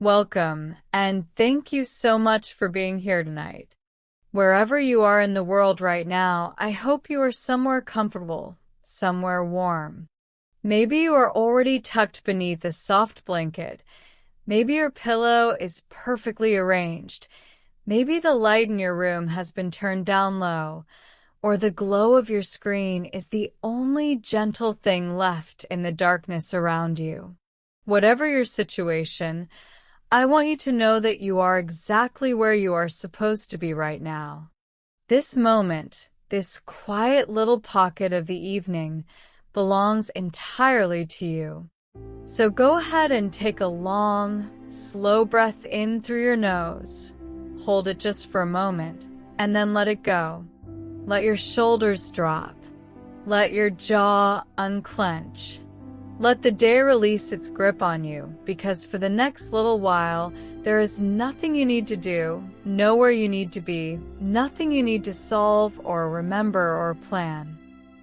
Welcome, and thank you so much for being here tonight. Wherever you are in the world right now, I hope you are somewhere comfortable, somewhere warm. Maybe you are already tucked beneath a soft blanket. Maybe your pillow is perfectly arranged. Maybe the light in your room has been turned down low, or the glow of your screen is the only gentle thing left in the darkness around you. Whatever your situation, I want you to know that you are exactly where you are supposed to be right now. This moment, this quiet little pocket of the evening, belongs entirely to you. So go ahead and take a long, slow breath in through your nose. Hold it just for a moment, and then let it go. Let your shoulders drop. Let your jaw unclench. Let the day release its grip on you, because for the next little while, there is nothing you need to do, nowhere you need to be, nothing you need to solve or remember or plan.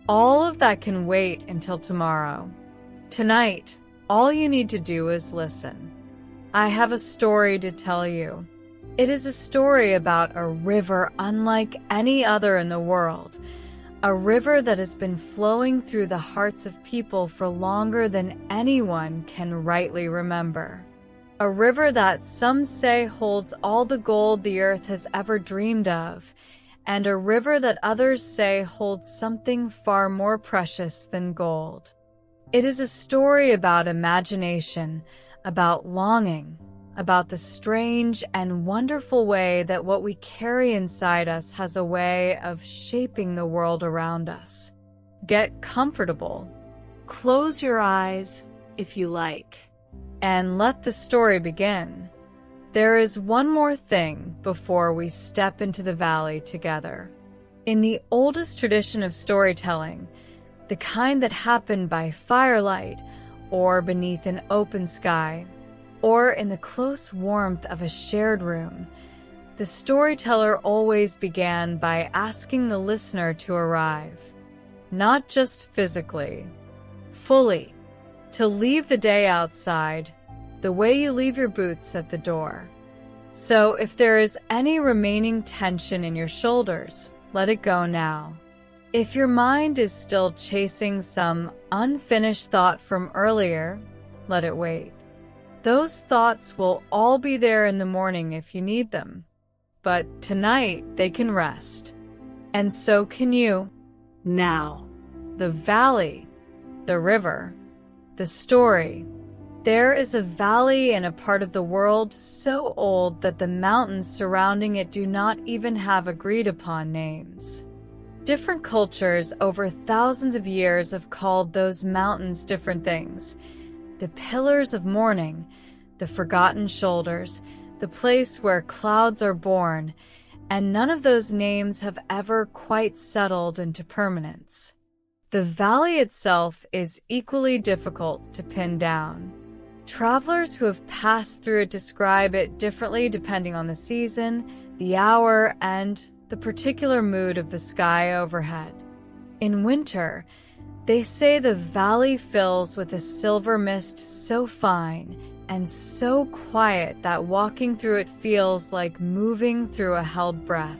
All of that can wait until tomorrow. Tonight, all you need to do is listen. I have a story to tell you. It is a story about a river unlike any other in the world. A river that has been flowing through the hearts of people for longer than anyone can rightly remember. A river that some say holds all the gold the earth has ever dreamed of, and a river that others say holds something far more precious than gold. It is a story about imagination, about longing, about the strange and wonderful way that what we carry inside us has a way of shaping the world around us. Get comfortable. Close your eyes if you like, and let the story begin. There is one more thing before we step into the valley together. In the oldest tradition of storytelling, the kind that happened by firelight or beneath an open sky, or in the close warmth of a shared room, the storyteller always began by asking the listener to arrive, not just physically, fully, to leave the day outside, the way you leave your boots at the door. So if there is any remaining tension in your shoulders, let it go now. If your mind is still chasing some unfinished thought from earlier, let it wait. Those thoughts will all be there in the morning if you need them. But tonight, they can rest. And so can you. Now, the valley, the river, the story. There is a valley in a part of the world so old that the mountains surrounding it do not even have agreed-upon names. Different cultures over thousands of years have called those mountains different things. The pillars of morning, the forgotten shoulders, the place where clouds are born, and none of those names have ever quite settled into permanence. The valley itself is equally difficult to pin down. Travelers who have passed through it describe it differently depending on the season, the hour, and the particular mood of the sky overhead. In winter, they say the valley fills with a silver mist so fine and so quiet that walking through it feels like moving through a held breath.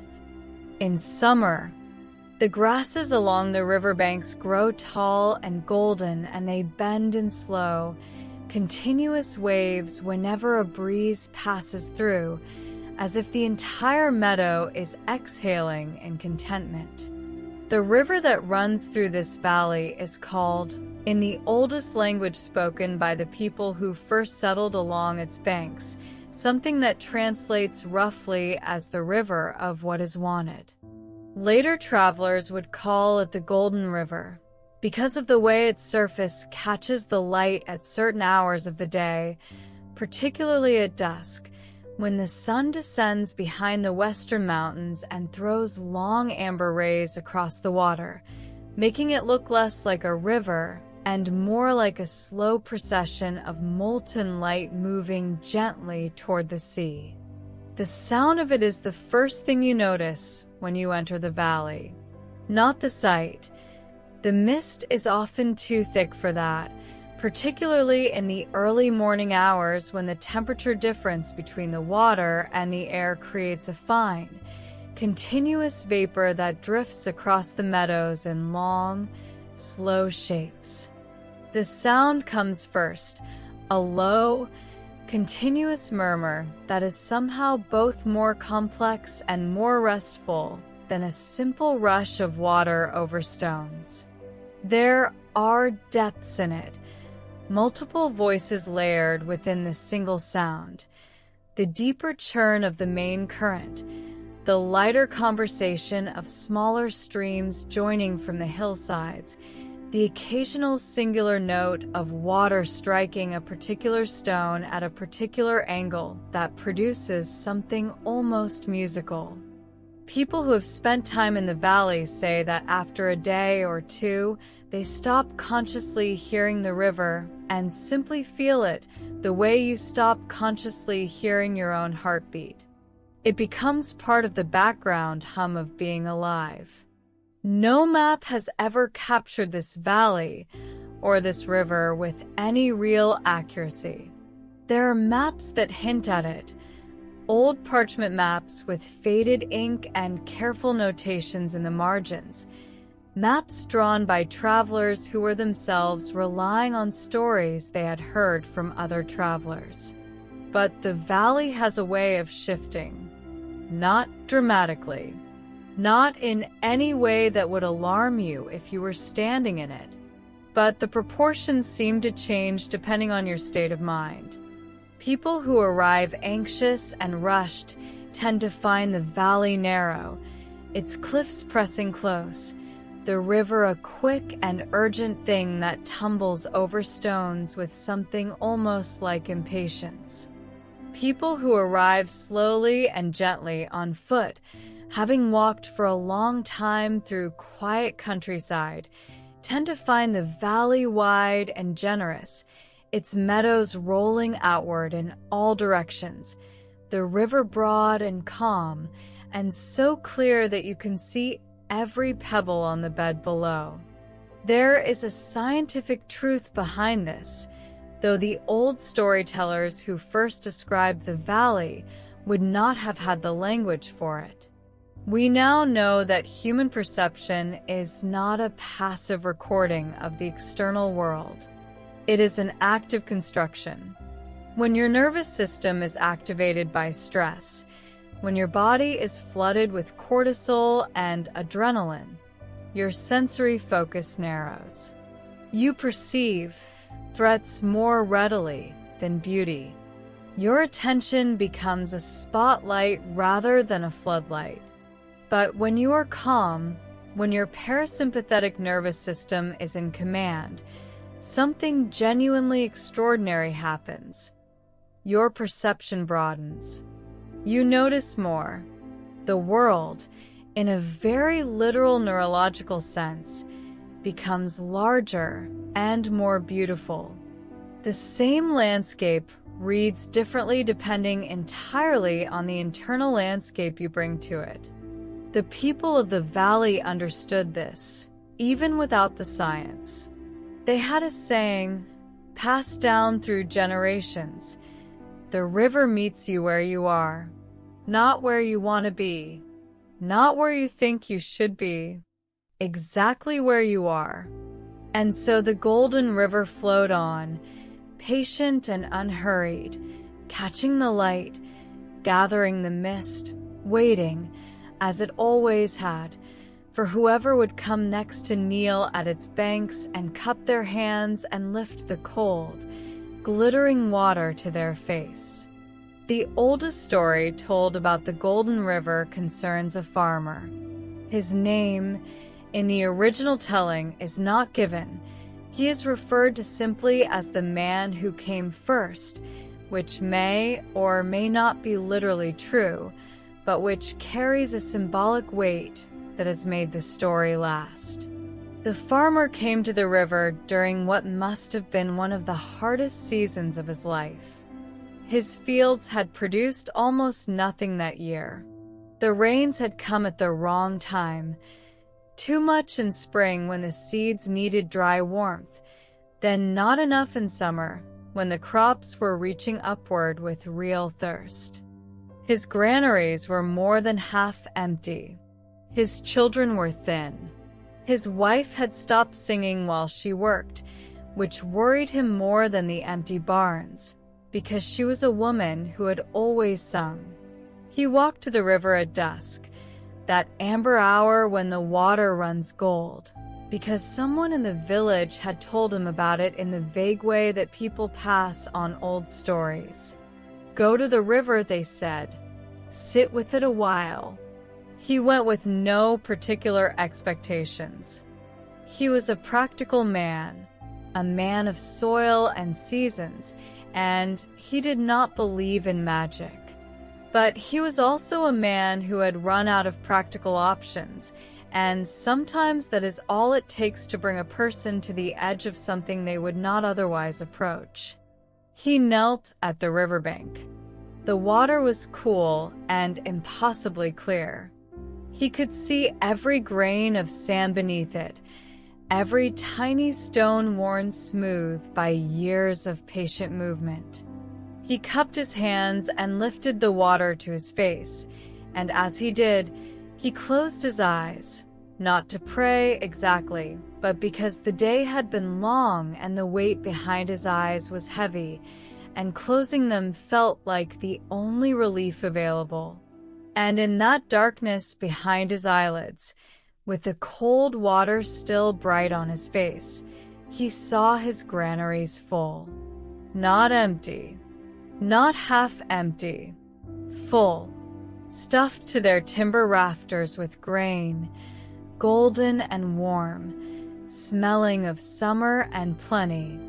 In summer, the grasses along the riverbanks grow tall and golden, and they bend in slow, continuous waves whenever a breeze passes through, as if the entire meadow is exhaling in contentment. The river that runs through this valley is called, in the oldest language spoken by the people who first settled along its banks, something that translates roughly as the river of what is wanted. Later travelers would call it the Golden River, because of the way its surface catches the light at certain hours of the day, particularly at dusk, when the sun descends behind the western mountains and throws long amber rays across the water, making it look less like a river and more like a slow procession of molten light moving gently toward the sea. The sound of it is the first thing you notice when you enter the valley, not the sight. The mist is often too thick for that, particularly in the early morning hours when the temperature difference between the water and the air creates a fine, continuous vapor that drifts across the meadows in long, slow shapes. The sound comes first, a low, continuous murmur that is somehow both more complex and more restful than a simple rush of water over stones. There are depths in it, multiple voices layered within the single sound, the deeper churn of the main current, the lighter conversation of smaller streams joining from the hillsides, the occasional singular note of water striking a particular stone at a particular angle that produces something almost musical. People who have spent time in the valley say that after a day or two, they stop consciously hearing the river and simply feel it the way you stop consciously hearing your own heartbeat. It becomes part of the background hum of being alive. No map has ever captured this valley or this river with any real accuracy. There are maps that hint at it, old parchment maps with faded ink and careful notations in the margins, maps drawn by travelers who were themselves relying on stories they had heard from other travelers. But the valley has a way of shifting, not dramatically, not in any way that would alarm you if you were standing in it, but the proportions seem to change depending on your state of mind. People who arrive anxious and rushed tend to find the valley narrow, its cliffs pressing close, the river a quick and urgent thing that tumbles over stones with something almost like impatience. People who arrive slowly and gently on foot, having walked for a long time through quiet countryside, tend to find the valley wide and generous, its meadows rolling outward in all directions, the river broad and calm, and so clear that you can see every pebble on the bed below. There is a scientific truth behind this, though the old storytellers who first described the valley would not have had the language for it. We now know that human perception is not a passive recording of the external world. It is an active construction. When your nervous system is activated by stress, when your body is flooded with cortisol and adrenaline, your sensory focus narrows. You perceive threats more readily than beauty. Your attention becomes a spotlight rather than a floodlight. But when you are calm, when your parasympathetic nervous system is in command, something genuinely extraordinary happens. Your perception broadens. You notice more. The world, in a very literal neurological sense, becomes larger and more beautiful. The same landscape reads differently depending entirely on the internal landscape you bring to it. The people of the valley understood this, even without the science. They had a saying, passed down through generations: the river meets you where you are, not where you want to be, not where you think you should be, exactly where you are. And so the golden river flowed on, patient and unhurried, catching the light, gathering the mist, waiting, as it always had, for whoever would come next to kneel at its banks and cup their hands and lift the cold, glittering water to their face. The oldest story told about the Golden River concerns a farmer. His name, in the original telling, is not given. He is referred to simply as the man who came first, which may or may not be literally true, but which carries a symbolic weight that has made the story last. The farmer came to the river during what must have been one of the hardest seasons of his life. His fields had produced almost nothing that year. The rains had come at the wrong time, too much in spring when the seeds needed dry warmth, then not enough in summer, when the crops were reaching upward with real thirst. His granaries were more than half empty. His children were thin. His wife had stopped singing while she worked, which worried him more than the empty barns, because she was a woman who had always sung. He walked to the river at dusk, that amber hour when the water runs gold, because someone in the village had told him about it in the vague way that people pass on old stories. Go to the river, they said. Sit with it a while. He went with no particular expectations. He was a practical man, a man of soil and seasons, and he did not believe in magic. But he was also a man who had run out of practical options, and sometimes that is all it takes to bring a person to the edge of something they would not otherwise approach. He knelt at the riverbank. The water was cool and impossibly clear. He could see every grain of sand beneath it, every tiny stone worn smooth by years of patient movement. He cupped his hands and lifted the water to his face, and as he did, he closed his eyes, not to pray exactly, but because the day had been long and the weight behind his eyes was heavy, and closing them felt like the only relief available. And in that darkness behind his eyelids, with the cold water still bright on his face, he saw his granaries full. Not empty, not half empty, full, stuffed to their timber rafters with grain, golden and warm, smelling of summer and plenty.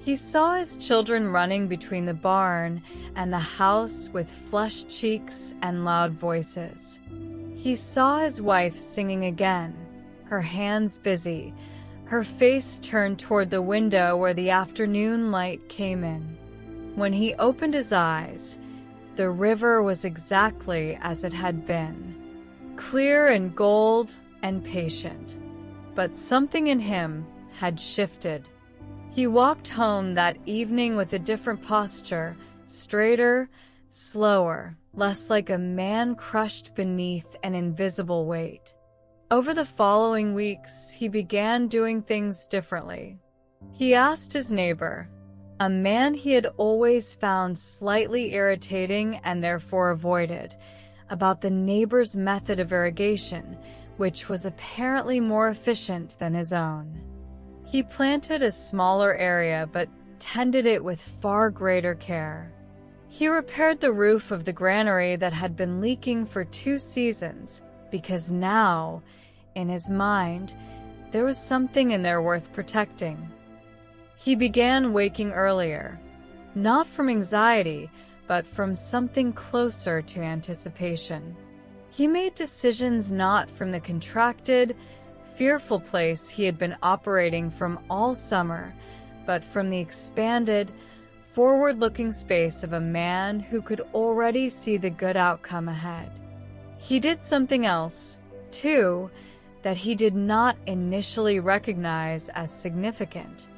He saw his children running between the barn and the house with flushed cheeks and loud voices. He saw his wife singing again, her hands busy, her face turned toward the window where the afternoon light came in. When he opened his eyes, the river was exactly as it had been, clear and gold and patient. But something in him had shifted. He walked home that evening with a different posture, straighter, slower, less like a man crushed beneath an invisible weight. Over the following weeks, he began doing things differently. He asked his neighbor, a man he had always found slightly irritating and therefore avoided, about the neighbor's method of irrigation, which was apparently more efficient than his own. He planted a smaller area but tended it with far greater care. He repaired the roof of the granary that had been leaking for 2 seasons, because now, in his mind, there was something in there worth protecting. He began waking earlier, not from anxiety, but from something closer to anticipation. He made decisions not from the contracted, fearful place he had been operating from all summer, but from the expanded, forward-looking space of a man who could already see the good outcome ahead. He did something else, too, that he did not initially recognize as significant.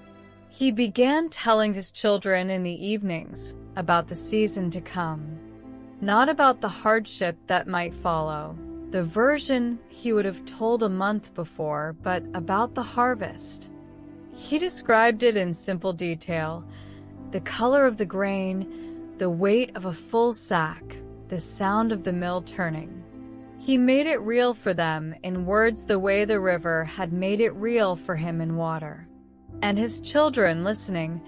He began telling his children in the evenings about the season to come, not about the hardship that might follow, the version he would have told a month before, but about the harvest. He described it in simple detail: the color of the grain, the weight of a full sack, the sound of the mill turning. He made it real for them in words the way the river had made it real for him in water. And his children, listening,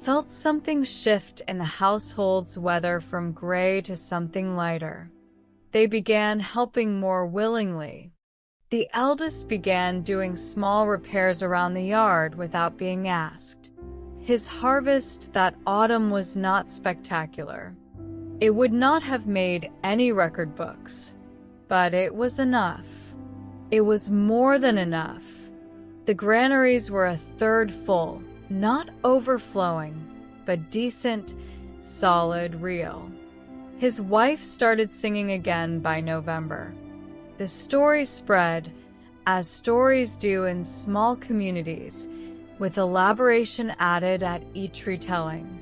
felt something shift in the household's weather from gray to something lighter. They began helping more willingly. The eldest began doing small repairs around the yard without being asked. His harvest that autumn was not spectacular. It would not have made any record books, but it was enough. It was more than enough. The granaries were 1/3 full, not overflowing, but decent, solid, real. His wife started singing again by November. The story spread, as stories do in small communities, with elaboration added at each retelling.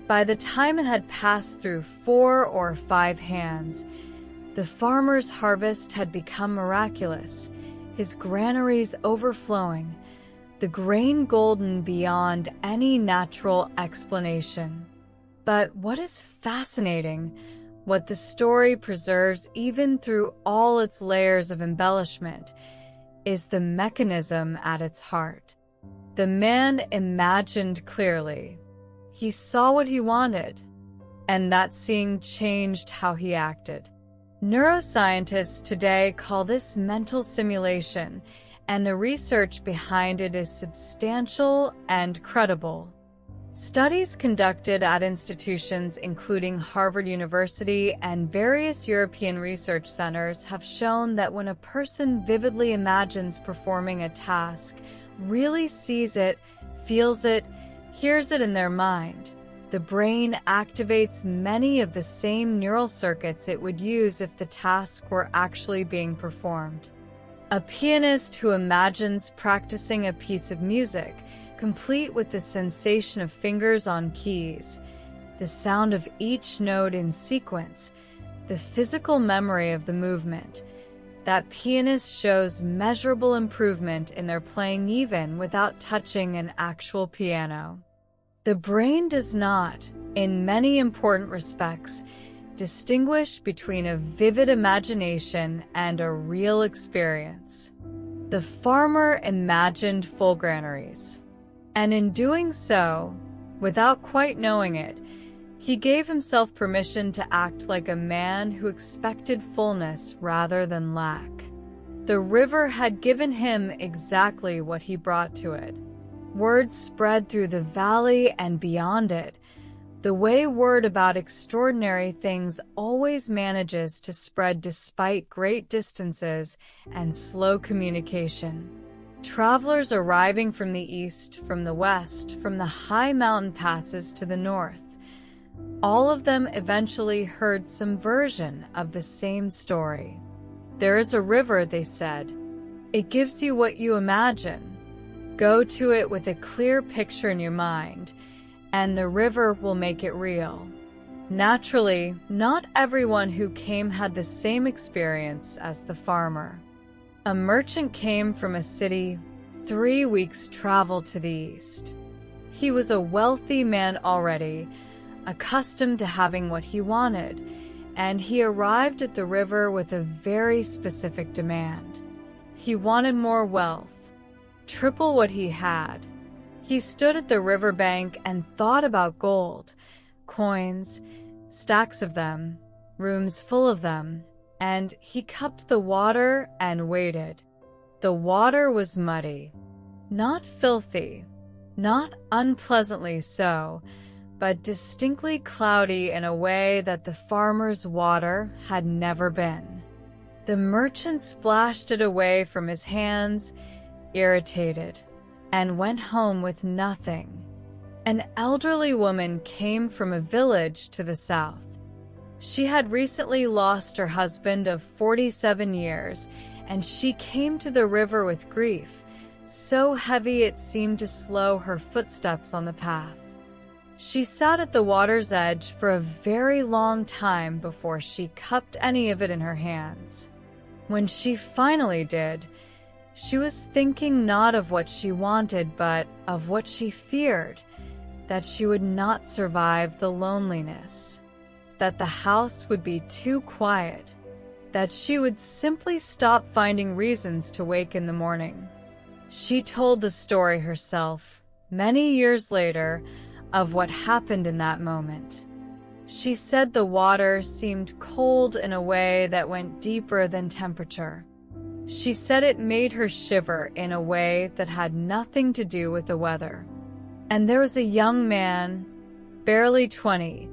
By the time it had passed through 4 or 5 hands, the farmer's harvest had become miraculous, his granaries overflowing, the grain golden beyond any natural explanation. But what is fascinating, what the story preserves even through all its layers of embellishment, is the mechanism at its heart. The man imagined clearly. He saw what he wanted, and that seeing changed how he acted. Neuroscientists today call this mental simulation, and the research behind it is substantial and credible. Studies conducted at institutions including Harvard University and various European research centers have shown that when a person vividly imagines performing a task, really sees it, feels it, hears it in their mind, the brain activates many of the same neural circuits it would use if the task were actually being performed. A pianist who imagines practicing a piece of music, complete with the sensation of fingers on keys, the sound of each note in sequence, the physical memory of the movement, that pianist shows measurable improvement in their playing even without touching an actual piano. The brain does not, in many important respects, distinguish between a vivid imagination and a real experience. The farmer imagined full granaries, and in doing so, without quite knowing it, he gave himself permission to act like a man who expected fullness rather than lack. The river had given him exactly what he brought to it. Word spread through the valley and beyond it, the way word about extraordinary things always manages to spread despite great distances and slow communication. Travelers arriving from the east, from the west, from the high mountain passes to the north, all of them eventually heard some version of the same story. There is a river, they said. It gives you what you imagine. Go to it with a clear picture in your mind, and the river will make it real. Naturally, not everyone who came had the same experience as the farmer. A merchant came from a city 3 weeks' travel to the east. He was a wealthy man already, accustomed to having what he wanted, and he arrived at the river with a very specific demand. He wanted more wealth, triple what he had. He stood at the riverbank and thought about gold, coins, stacks of them, rooms full of them, and he cupped the water and waited. The water was muddy, not filthy, not unpleasantly so, but distinctly cloudy in a way that the farmer's water had never been. The merchant splashed it away from his hands, irritated, and went home with nothing. An elderly woman came from a village to the south. She had recently lost her husband of 47 years, and she came to the river with grief, so heavy it seemed to slow her footsteps on the path. She sat at the water's edge for a very long time before she cupped any of it in her hands. When she finally did, she was thinking not of what she wanted, but of what she feared, that she would not survive the loneliness, that the house would be too quiet, that she would simply stop finding reasons to wake in the morning. She told the story herself, many years later, of what happened in that moment. She said the water seemed cold in a way that went deeper than temperature. She said it made her shiver in a way that had nothing to do with the weather. And there was a young man, barely 20,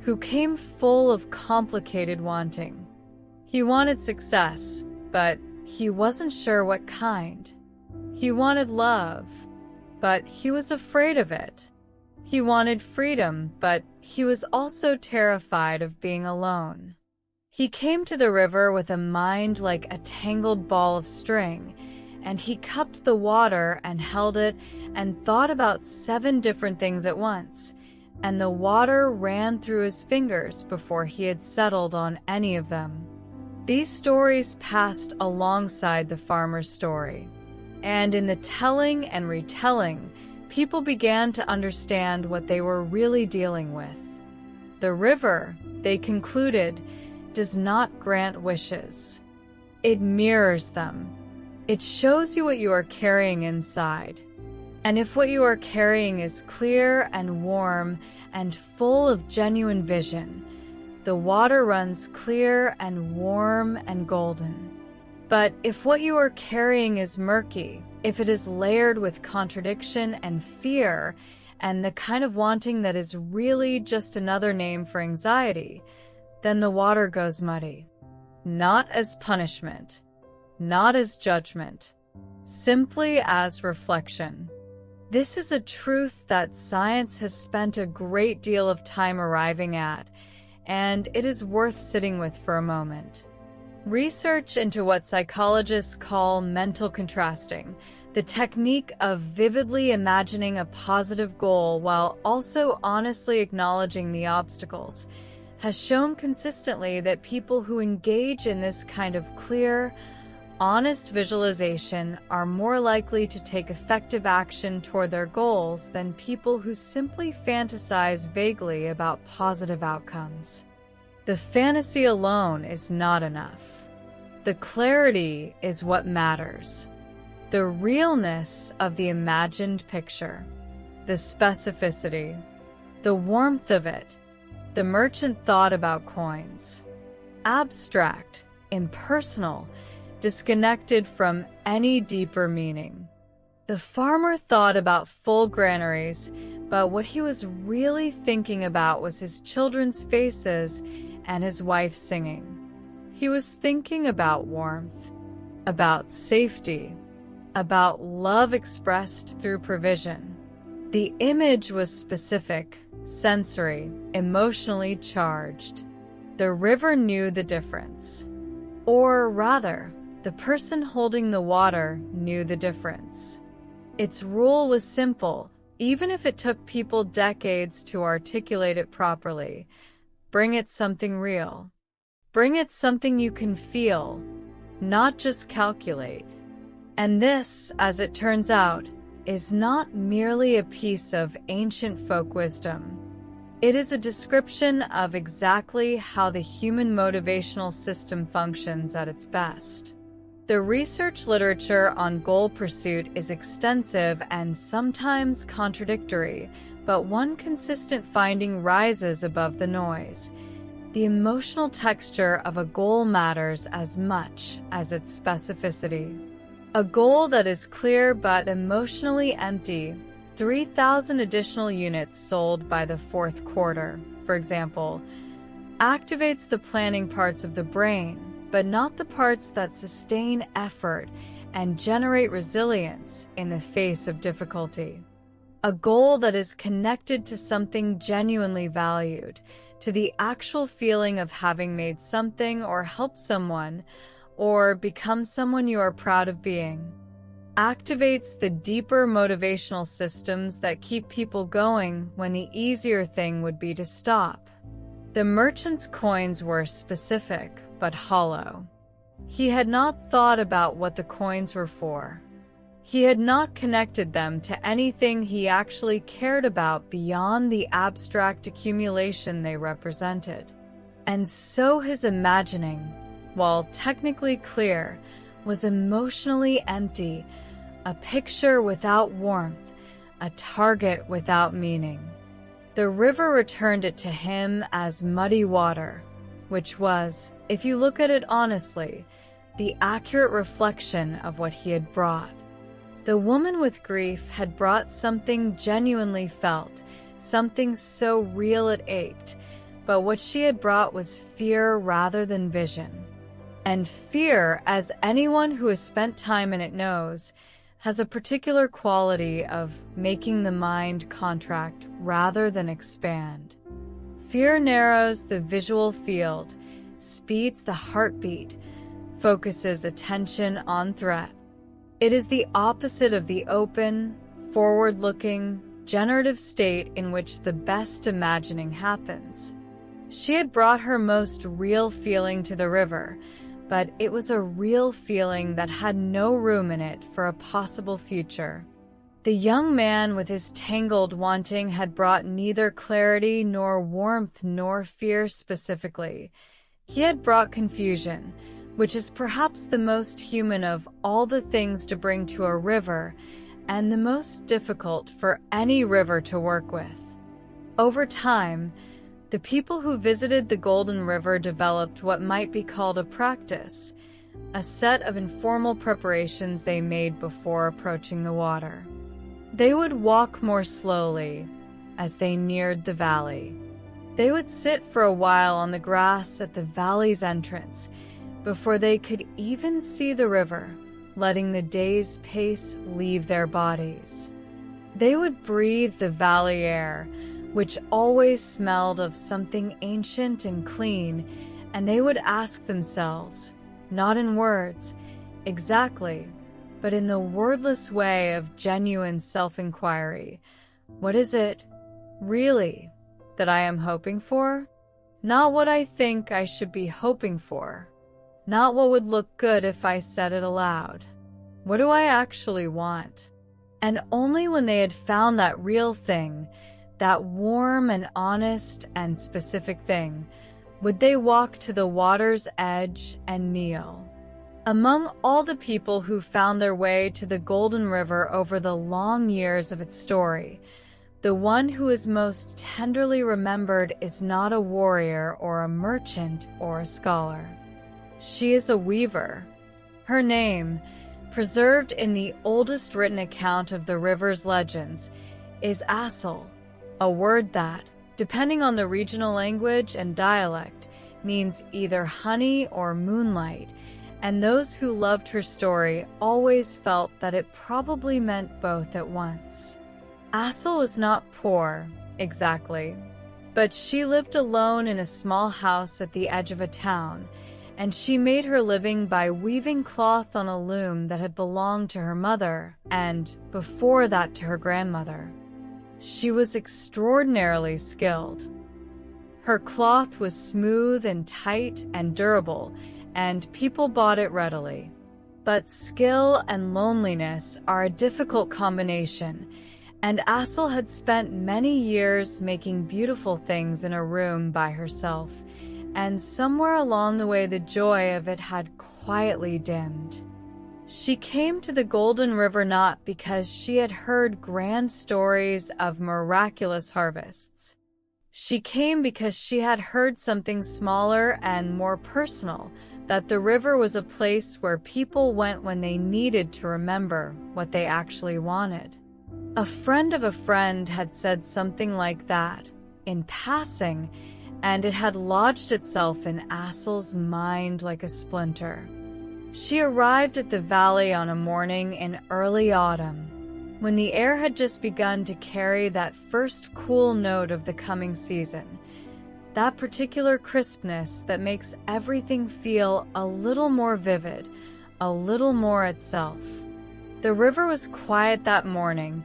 who came full of complicated wanting. He wanted success, but he wasn't sure what kind. He wanted love, but he was afraid of it. He wanted freedom, but he was also terrified of being alone. He came to the river with a mind like a tangled ball of string, and he cupped the water and held it and thought about 7 different things at once, and the water ran through his fingers before he had settled on any of them. These stories passed alongside the farmer's story, and in the telling and retelling, people began to understand what they were really dealing with. The river, they concluded, does not grant wishes. It mirrors them. It shows you what you are carrying inside. And if what you are carrying is clear and warm and full of genuine vision, the water runs clear and warm and golden. But if what you are carrying is murky, if it is layered with contradiction and fear, and the kind of wanting that is really just another name for anxiety, then the water goes muddy. Not as punishment, not as judgment, simply as reflection. This is a truth that science has spent a great deal of time arriving at, and it is worth sitting with for a moment. Research into what psychologists call mental contrasting, the technique of vividly imagining a positive goal while also honestly acknowledging the obstacles, has shown consistently that people who engage in this kind of clear, honest visualization are more likely to take effective action toward their goals than people who simply fantasize vaguely about positive outcomes. The fantasy alone is not enough. The clarity is what matters. The realness of the imagined picture, the specificity, the warmth of it. The merchant thought about coins. Abstract, impersonal, disconnected from any deeper meaning. The farmer thought about full granaries, but what he was really thinking about was his children's faces and his wife singing. He was thinking about warmth, about safety, about love expressed through provision. The image was specific, sensory, emotionally charged. The river knew the difference. Or rather, the person holding the water knew the difference. Its rule was simple, even if it took people decades to articulate it properly. Bring it something real. Bring it something you can feel, not just calculate. And this, as it turns out, is not merely a piece of ancient folk wisdom. It is a description of exactly how the human motivational system functions at its best. The research literature on goal pursuit is extensive and sometimes contradictory, but one consistent finding rises above the noise. The emotional texture of a goal matters as much as its specificity. A goal that is clear but emotionally empty, 3,000 additional units sold by the fourth quarter, for example, activates the planning parts of the brain, but not the parts that sustain effort and generate resilience in the face of difficulty. A goal that is connected to something genuinely valued, to the actual feeling of having made something or helped someone, or become someone you are proud of being, activates the deeper motivational systems that keep people going when the easier thing would be to stop. The merchant's coins were specific but hollow. He had not thought about what the coins were for. He had not connected them to anything he actually cared about beyond the abstract accumulation they represented. And so his imagining, while technically clear, was emotionally empty, a picture without warmth, a target without meaning. The river returned it to him as muddy water, which was, if you look at it honestly, the accurate reflection of what he had brought. The woman with grief had brought something genuinely felt, something so real it ached, but what she had brought was fear rather than vision. And fear, as anyone who has spent time in it knows, has a particular quality of making the mind contract rather than expand. Fear narrows the visual field, speeds the heartbeat, focuses attention on threat. It is the opposite of the open, forward-looking, generative state in which the best imagining happens. She had brought her most real feeling to the river, but it was a real feeling that had no room in it for a possible future. The young man with his tangled wanting had brought neither clarity nor warmth nor fear specifically. He had brought confusion, which is perhaps the most human of all the things to bring to a river, and the most difficult for any river to work with. Over time, the people who visited the Golden River developed what might be called a practice, a set of informal preparations they made before approaching the water. They would walk more slowly as they neared the valley. They would sit for a while on the grass at the valley's entrance before they could even see the river, letting the day's pace leave their bodies. They would breathe the valley air, which always smelled of something ancient and clean, and they would ask themselves, not in words, exactly, but in the wordless way of genuine self-inquiry, what is it, really, that I am hoping for? Not what I think I should be hoping for. Not what would look good if I said it aloud. What do I actually want? And only when they had found that real thing, that warm and honest and specific thing, would they walk to the water's edge and kneel. Among all the people who found their way to the Golden River over the long years of its story, the one who is most tenderly remembered is not a warrior or a merchant or a scholar. She is a weaver. Her name, preserved in the oldest written account of the river's legends, is Assel, a word that, depending on the regional language and dialect, means either honey or moonlight, and those who loved her story always felt that it probably meant both at once. Assel was not poor, exactly, but she lived alone in a small house at the edge of a town, and she made her living by weaving cloth on a loom that had belonged to her mother, and, before that, to her grandmother. She was extraordinarily skilled. Her cloth was smooth and tight and durable, and people bought it readily. But skill and loneliness are a difficult combination, and Assel had spent many years making beautiful things in a room by herself, and somewhere along the way the joy of it had quietly dimmed. She came to the Golden River not because she had heard grand stories of miraculous harvests. She came because she had heard something smaller and more personal, that the river was a place where people went when they needed to remember what they actually wanted. A friend of a friend had said something like that, in passing, and it had lodged itself in Assel's mind like a splinter. She arrived at the valley on a morning in early autumn, when the air had just begun to carry that first cool note of the coming season, that particular crispness that makes everything feel a little more vivid, a little more itself. The river was quiet that morning,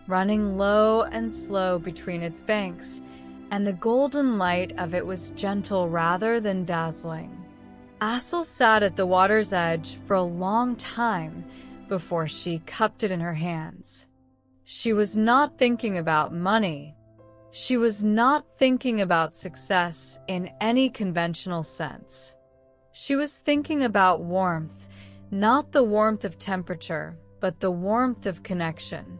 running low and slow between its banks, and the golden light of it was gentle rather than dazzling. Assel sat at the water's edge for a long time before she cupped it in her hands. She was not thinking about money. She was not thinking about success in any conventional sense. She was thinking about warmth, not the warmth of temperature, but the warmth of connection.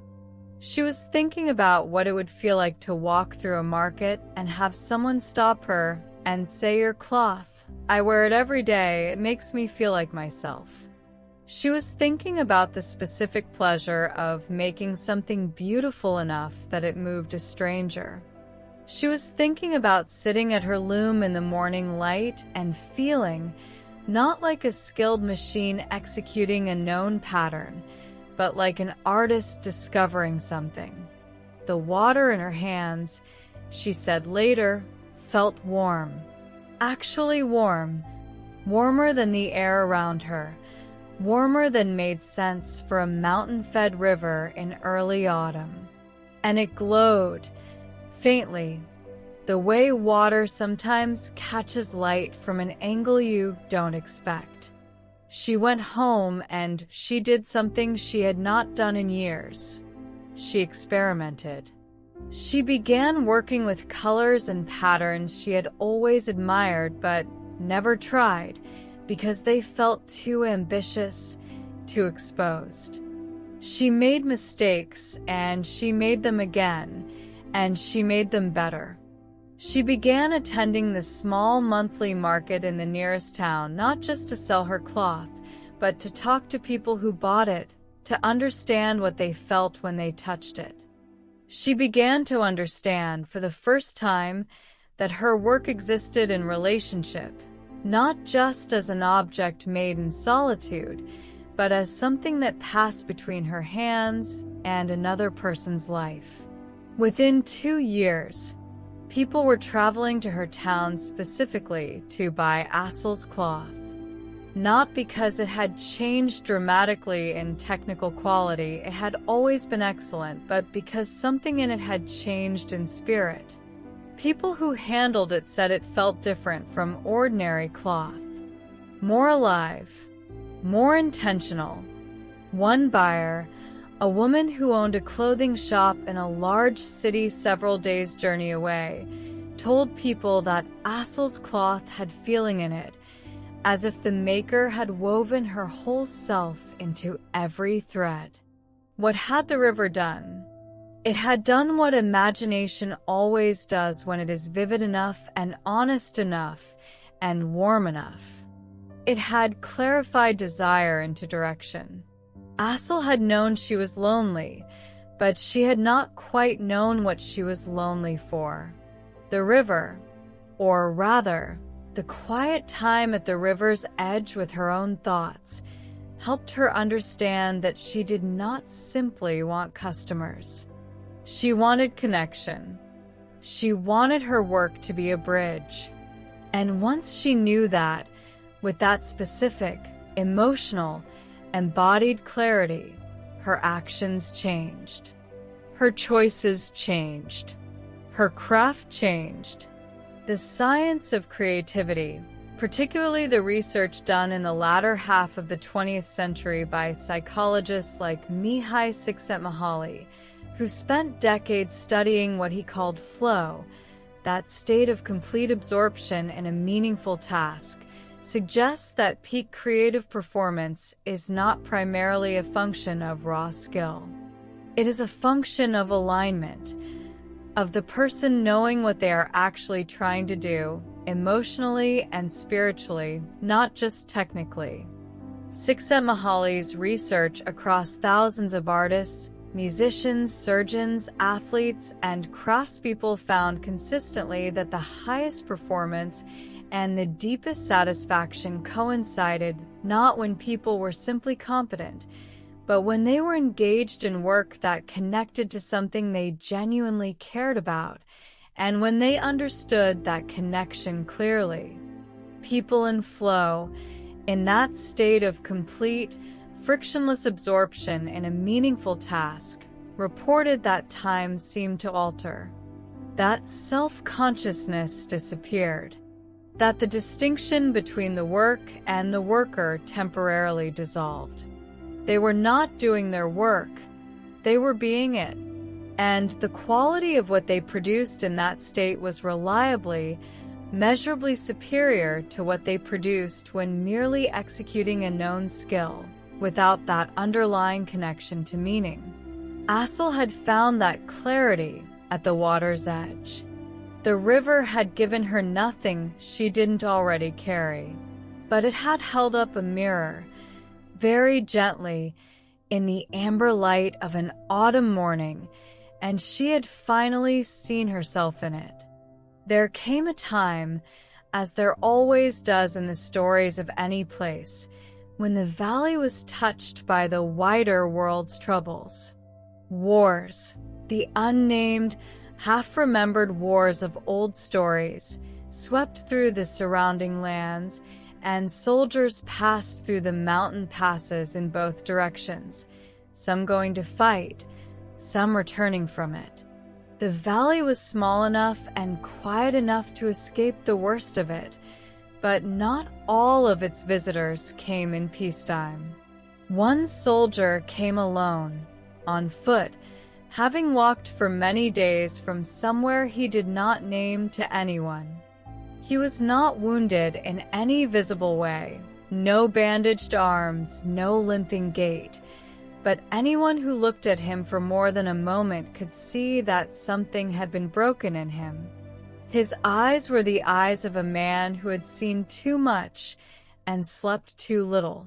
She was thinking about what it would feel like to walk through a market and have someone stop her and say, "Your cloth, I wear it every day, it makes me feel like myself." She was thinking about the specific pleasure of making something beautiful enough that it moved a stranger. She was thinking about sitting at her loom in the morning light and feeling, not like a skilled machine executing a known pattern, but like an artist discovering something. The water in her hands, she said later, felt warm. Actually warm. Warmer than the air around her. warmer than made sense for a mountain-fed river in early autumn. And it glowed, faintly, the way water sometimes catches light from an angle you don't expect. She went home and she did something she had not done in years. She experimented. She began working with colors and patterns she had always admired but never tried because they felt too ambitious, too exposed. She made mistakes, and she made them again, and she made them better. She began attending the small monthly market in the nearest town, not just to sell her cloth, but to talk to people who bought it, to understand what they felt when they touched it. She began to understand, for the first time, that her work existed in relationship, not just as an object made in solitude, but as something that passed between her hands and another person's life. Within 2 years, people were traveling to her town specifically to buy Assel's cloth. Not because it had changed dramatically in technical quality, it had always been excellent, but because something in it had changed in spirit. People who handled it said it felt different from ordinary cloth. More alive, more intentional. One buyer, a woman who owned a clothing shop in a large city several days' journey away, told people that Assel's cloth had feeling in it, as if the maker had woven her whole self into every thread. What had the river done? It had done what imagination always does when it is vivid enough and honest enough and warm enough. It had clarified desire into direction. Assel had known she was lonely, but she had not quite known what she was lonely for. The river, or rather, the quiet time at the river's edge with her own thoughts, helped her understand that she did not simply want customers. She wanted connection. She wanted her work to be a bridge. And once she knew that, with that specific, emotional, embodied clarity, her actions changed. Her choices changed. Her craft changed. The science of creativity, particularly the research done in the latter half of the 20th century by psychologists like Mihai Csikszentmihalyi, who spent decades studying what he called flow, that state of complete absorption in a meaningful task, suggests that peak creative performance is not primarily a function of raw skill. It is a function of alignment, of the person knowing what they are actually trying to do, emotionally and spiritually, not just technically. Csikszentmihalyi's research across thousands of artists, musicians, surgeons, athletes, and craftspeople found consistently that the highest performance and the deepest satisfaction coincided not when people were simply competent, but when they were engaged in work that connected to something they genuinely cared about, and when they understood that connection clearly. People in flow, in that state of complete, frictionless absorption in a meaningful task, reported that time seemed to alter, that self-consciousness disappeared, that the distinction between the work and the worker temporarily dissolved. They were not doing their work, they were being it. And the quality of what they produced in that state was reliably, measurably superior to what they produced when merely executing a known skill, without that underlying connection to meaning. Assel had found that clarity at the water's edge. The river had given her nothing she didn't already carry, but it had held up a mirror, very gently, in the amber light of an autumn morning, and she had finally seen herself in it. There came a time, as there always does in the stories of any place, when the valley was touched by the wider world's troubles. Wars, the unnamed, half-remembered wars of old stories, swept through the surrounding lands, and soldiers passed through the mountain passes in both directions, some going to fight, some returning from it. The valley was small enough and quiet enough to escape the worst of it, but not all of its visitors came in peacetime. One soldier came alone, on foot, having walked for many days from somewhere he did not name to anyone. He was not wounded in any visible way, no bandaged arms, no limping gait, but anyone who looked at him for more than a moment could see that something had been broken in him. His eyes were the eyes of a man who had seen too much and slept too little.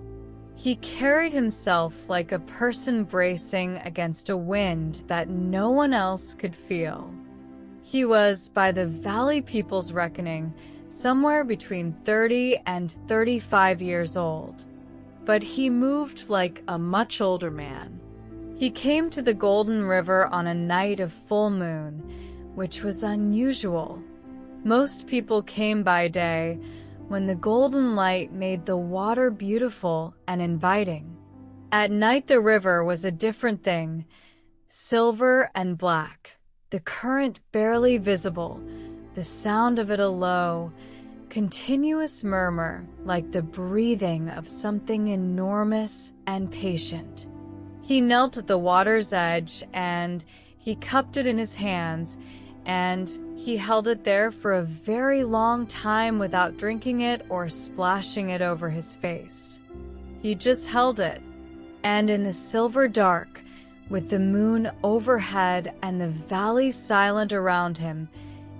He carried himself like a person bracing against a wind that no one else could feel. He was, by the valley people's reckoning, somewhere between 30 and 35 years old. But he moved like a much older man. He came to the Golden River on a night of full moon, which was unusual. Most people came by day, when the golden light made the water beautiful and inviting. At night the river was a different thing, silver and black, the current barely visible, the sound of it a low, continuous murmur like the breathing of something enormous and patient. He knelt at the water's edge and he cupped it in his hands, and he held it there for a very long time without drinking it or splashing it over his face. He just held it, and in the silver dark, with the moon overhead and the valley silent around him,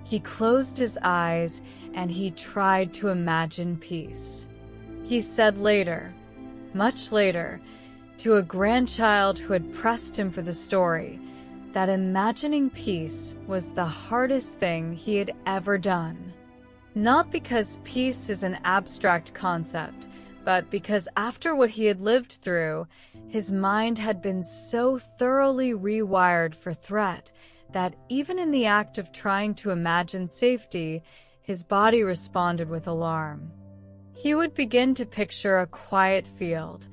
he closed his eyes and he tried to imagine peace. He said later, much later, to a grandchild who had pressed him for the story, that imagining peace was the hardest thing he had ever done. Not because peace is an abstract concept, but because after what he had lived through, his mind had been so thoroughly rewired for threat that even in the act of trying to imagine safety, his body responded with alarm. He would begin to picture a quiet field,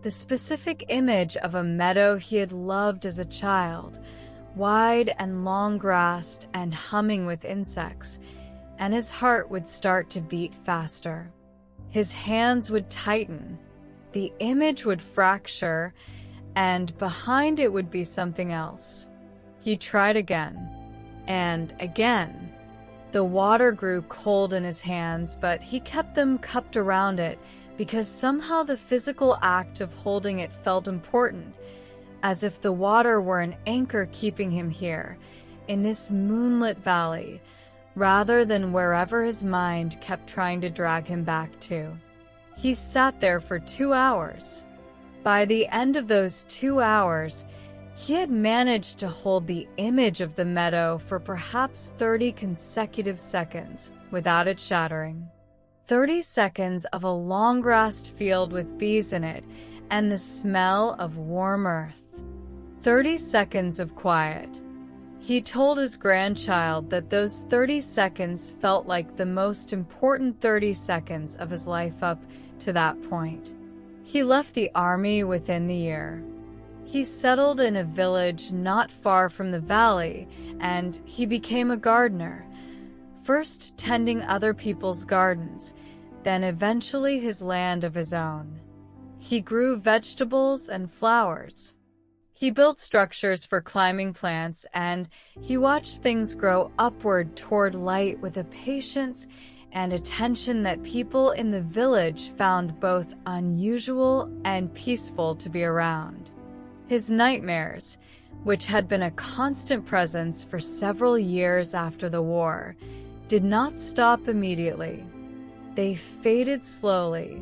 the specific image of a meadow he had loved as a child, wide and long-grassed and humming with insects, and his heart would start to beat faster. His hands would tighten, the image would fracture, and behind it would be something else. He tried again, and again. The water grew cold in his hands, but he kept them cupped around it because somehow the physical act of holding it felt important, as if the water were an anchor keeping him here, in this moonlit valley, rather than wherever his mind kept trying to drag him back to. He sat there for 2 hours. By the end of those 2 hours, he had managed to hold the image of the meadow for perhaps 30 consecutive seconds without it shattering. 30 seconds of a long-grassed field with bees in it and the smell of warm earth. 30 seconds of quiet. He told his grandchild that those 30 seconds felt like the most important 30 seconds of his life up to that point. He left the army within the year. He settled in a village not far from the valley, and he became a gardener, first tending other people's gardens, then eventually his land of his own. He grew vegetables and flowers. He built structures for climbing plants, and he watched things grow upward toward light with a patience and attention that people in the village found both unusual and peaceful to be around. His nightmares, which had been a constant presence for several years after the war, did not stop immediately. They faded slowly,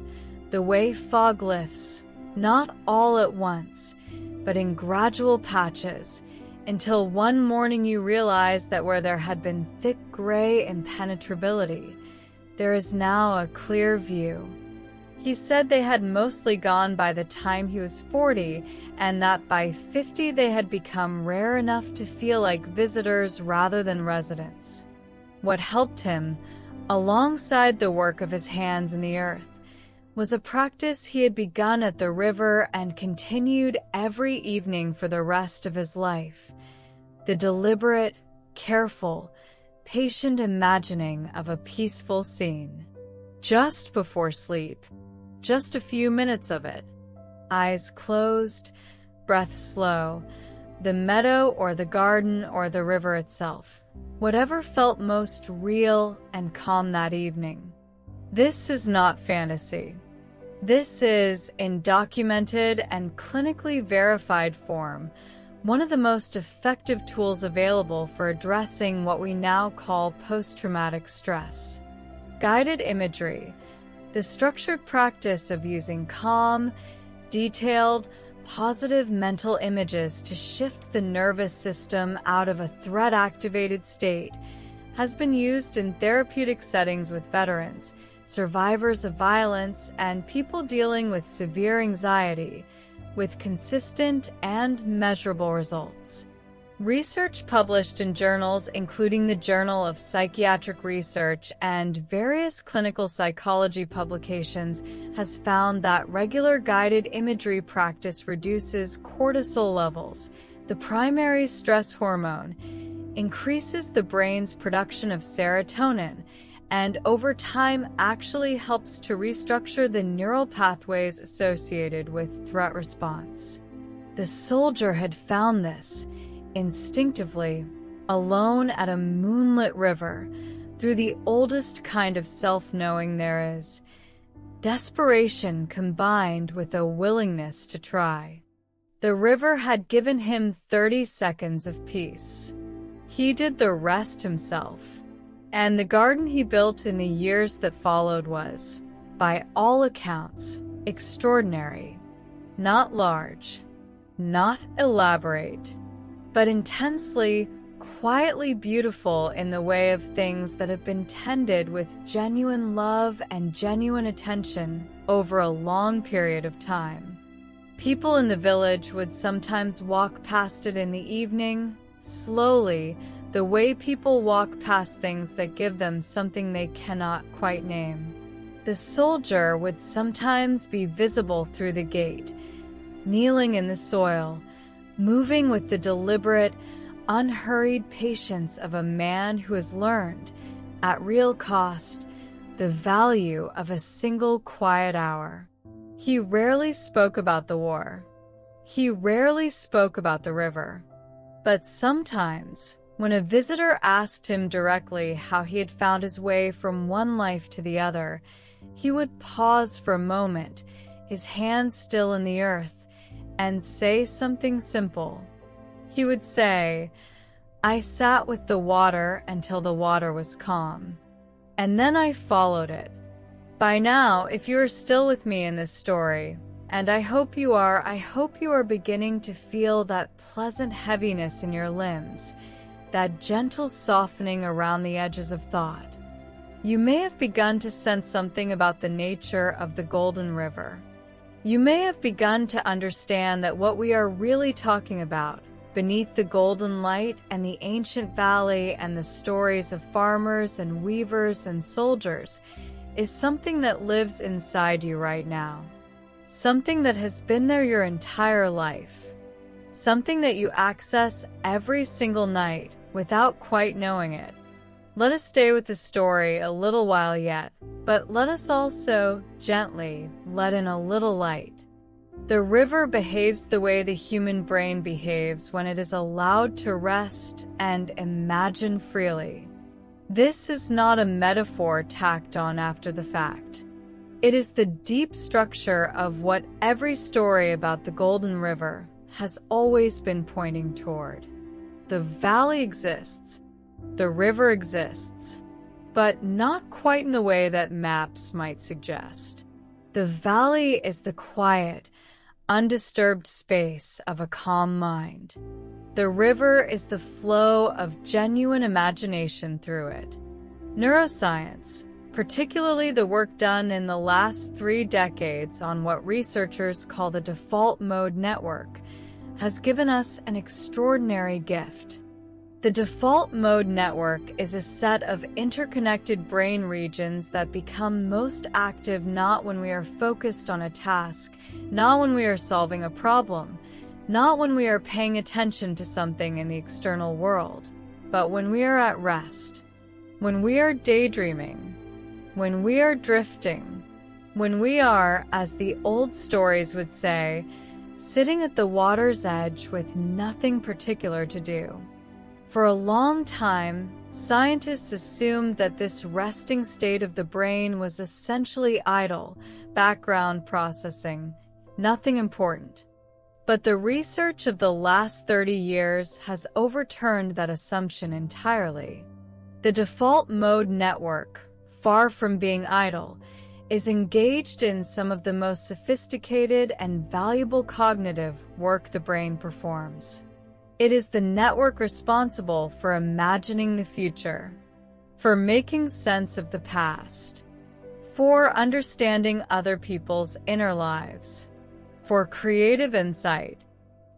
the way fog lifts, not all at once, but in gradual patches, until one morning you realized that where there had been thick gray impenetrability, there is now a clear view. He said they had mostly gone by the time he was 40, and that by 50 they had become rare enough to feel like visitors rather than residents. What helped him, alongside the work of his hands in the earth, was a practice he had begun at the river and continued every evening for the rest of his life. The deliberate, careful, patient imagining of a peaceful scene. Just before sleep, just a few minutes of it. Eyes closed, breath slow, the meadow or the garden or the river itself. Whatever felt most real and calm that evening. This is not fantasy. This is, in documented and clinically verified form, one of the most effective tools available for addressing what we now call post-traumatic stress. Guided imagery, the structured practice of using calm, detailed, positive mental images to shift the nervous system out of a threat-activated state, has been used in therapeutic settings with veterans, survivors of violence, and people dealing with severe anxiety, with consistent and measurable results. Research published in journals including the Journal of Psychiatric Research and various clinical psychology publications has found that regular guided imagery practice reduces cortisol levels, the primary stress hormone, increases the brain's production of serotonin, and over time actually helps to restructure the neural pathways associated with threat response. The soldier had found this instinctively, alone at a moonlit river, through the oldest kind of self-knowing there is, desperation combined with a willingness to try. The river had given him 30 seconds of peace. He did the rest himself. And the garden he built in the years that followed was, by all accounts, extraordinary. Not large, not elaborate, but intensely, quietly beautiful in the way of things that have been tended with genuine love and genuine attention over a long period of time. People in the village would sometimes walk past it in the evening, slowly, the way people walk past things that give them something they cannot quite name. The soldier would sometimes be visible through the gate, kneeling in the soil, moving with the deliberate, unhurried patience of a man who has learned, at real cost, the value of a single quiet hour. He rarely spoke about the war. He rarely spoke about the river. But sometimes, when a visitor asked him directly how he had found his way from one life to the other, he would pause for a moment, his hands still in the earth, and say something simple. He would say, "I sat with the water until the water was calm. And then I followed it." By now, if you are still with me in this story, and I hope you are beginning to feel that pleasant heaviness in your limbs, that gentle softening around the edges of thought. You may have begun to sense something about the nature of the Golden River. You may have begun to understand that what we are really talking about, beneath the golden light and the ancient valley and the stories of farmers and weavers and soldiers, is something that lives inside you right now. Something that has been there your entire life. Something that you access every single night without quite knowing it. Let us stay with the story a little while yet, but let us also gently let in a little light. The river behaves the way the human brain behaves when it is allowed to rest and imagine freely. This is not a metaphor tacked on after the fact. It is the deep structure of what every story about the Golden River has always been pointing toward. The valley exists, the river exists, but not quite in the way that maps might suggest. The valley is the quiet, undisturbed space of a calm mind. The river is the flow of genuine imagination through it. Neuroscience, particularly the work done in the last 3 decades on what researchers call the default mode network, has given us an extraordinary gift. The default mode network is a set of interconnected brain regions that become most active not when we are focused on a task, not when we are solving a problem, not when we are paying attention to something in the external world, but when we are at rest, when we are daydreaming, when we are drifting, when we are, as the old stories would say, sitting at the water's edge with nothing particular to do. For a long time, scientists assumed that this resting state of the brain was essentially idle, background processing, nothing important. But the research of the last 30 years has overturned that assumption entirely. The default mode network, far from being idle, is engaged in some of the most sophisticated and valuable cognitive work the brain performs. It is the network responsible for imagining the future, for making sense of the past, for understanding other people's inner lives, for creative insight,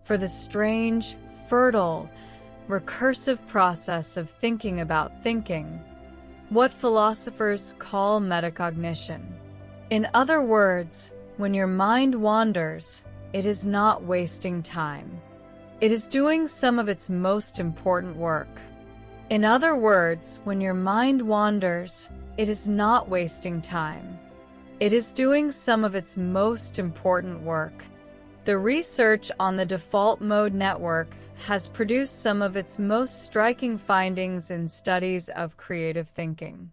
for the strange, fertile, recursive process of thinking about thinking, what philosophers call metacognition. In other words, when your mind wanders, it is not wasting time. It is doing some of its most important work. In other words, when your mind wanders, it is not wasting time. It is doing some of its most important work. The research on the default mode network has produced some of its most striking findings in studies of creative thinking.